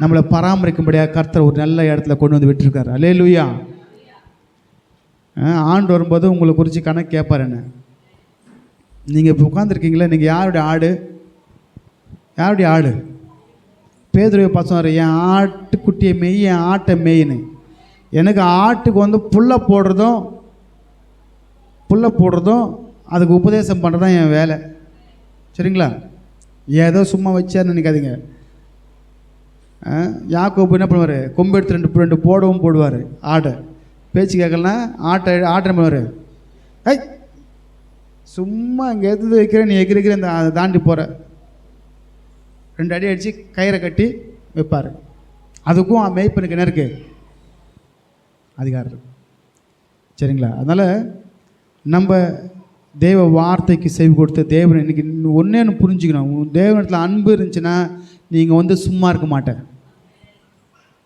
நம்மளை பராமரிக்கும்படியாக கர்த்தர் ஒரு நல்ல இடத்துல கொண்டு வந்து விட்டுருக்காரு. அல்லேலூயா. ஆண்டு வரும்போது உங்களை குறித்து கணக்கு கேட்பார். என்ன நீங்கள் இப்போ உட்காந்துருக்கீங்களா, நீங்கள் யாருடைய ஆடு? பேதுருவை பசங்க, என் ஆட்டுக்குட்டியை மெய், என் ஆட்டை மெய்னு. எனக்கு ஆட்டுக்கு வந்து புல்லை போடுறதும் அதுக்கு உபதேசம் பண்ணுறது தான் என் வேலை. சரிங்களா? ஏதோ சும்மா வச்சான்னு நினைக்காதீங்க. யாக்கோபு என்ன பண்ணுவார், கொம்பு எடுத்து 2 போடவும் போடுவார். ஆட்டை பேச்சு கேட்கலாம். ஆட்டை என்ன பண்ணுவார், சும்மா அங்கே எது வைக்கிறேன், நீ எகிரிக்கிற இந்த அதை தாண்டி போகிற 2 அடி அடித்து கயிறை கட்டி வைப்பார். அதுக்கும் மேய்ப்பனுக்கு என்ன இருக்குது, அதிகாரம் இருக்கு. சரிங்களா? அதனால் நம்ம தேவ வார்த்தைக்கு செவி கொடுத்து தேவன் இன்றைக்கி ஒன்றே புரிஞ்சுக்கணும். தேவனத்தில் அன்பு இருந்துச்சுன்னா நீங்கள் வந்து சும்மா இருக்க மாட்டேன்.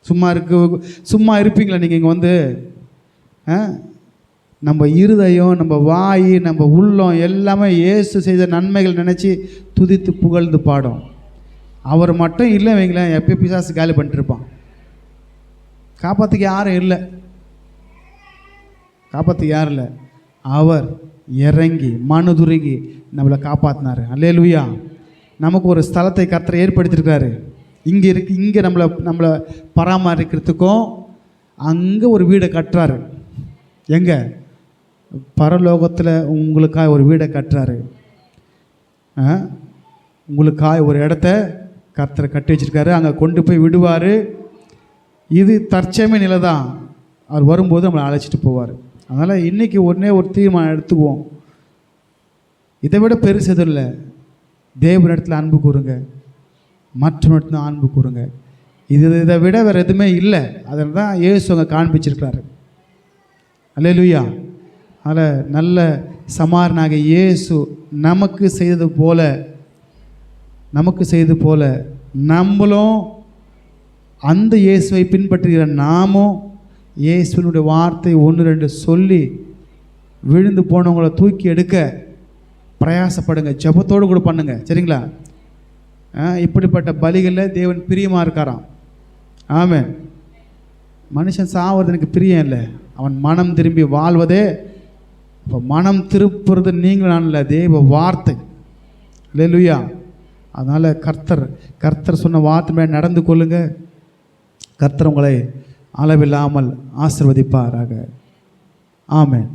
சும்மா இருப்பீங்களா நீங்கள் இங்கே வந்து? நம்ம இருதயம், நம்ம வாய், நம்ம உள்ளம் எல்லாமே இயேசு செய்த நன்மைகள் நினச்சி துதித்து புகழ்ந்து பாடும். அவர் மட்டும் இல்லை வைங்களேன், எப்போ பிசாசு காலி பண்ணிட்டுருப்பான். காப்பாற்றுக்கு யாரும் இல்லை. அவர் இறங்கி மனுதுருகி நம்மளை காப்பாற்றினார். அல்லேலூயா. நமக்கு ஒரு ஸ்தலத்தை கர்த்தர் ஏற்படுத்தியிருக்காரு. இங்கே நம்மளை பராமரிக்கிறதுக்கும் அங்கே ஒரு வீடை கட்டுறாரு. எங்கே? பரலோகத்தில் உங்களுக்காக ஒரு வீடை கட்டுறாரு. உங்களுக்காக ஒரு இடத்த கர்த்தர் கட்டி வச்சுருக்காரு. அங்கே கொண்டு போய் விடுவார். இது தற்சமய நிலை தான். அவர் வரும்போது நம்மளை அழைச்சிட்டு போவார். அதனால் இன்றைக்கி ஒரு தீர்மானம் எடுத்துக்குவோம். இதை விட பெருசு எதுவும் இல்லை. தேவனிடத்தில் அன்பு கூறுங்க, மற்றவனிடத்துல அன்பு கூறுங்க. இதை விட வேறு எதுவுமே இல்லை. அதில் தான் இயேசு அங்கே காண்பிச்சிருக்கிறாரு. அல்லேலூயா. அதில் நல்ல சமாரனாக இயேசு நமக்கு செய்தது போல நம்மளும் அந்த இயேசுவை பின்பற்றுகிற நாமும் இயேசுவினுடைய வார்த்தை 1-2 சொல்லி விழுந்து போனவங்களை தூக்கி எடுக்க பிரயாசப்படுங்க. ஜெபத்தோடு கூட பண்ணுங்க. சரிங்களா? இப்படிப்பட்ட பலிகளில் தேவன் பிரியமாக இருக்காராம். ஆமென். மனுஷன் சாவது எனக்கு பிரியம் இல்லை, அவன் மனம் திரும்பி வாழ்வதே. இப்போ மனம் திருப்புறது நீங்கள் நான் இல்லை, தேவ வார்த்தை. அல்லேலூயா. அதனால் கர்த்தர் சொன்ன வார்த்தை மேலே நடந்து கொள்ளுங்க. கர்த்தர் உங்களை அளவில்லாமல் ஆசீர்வதிப்பாராக. ஆமென்.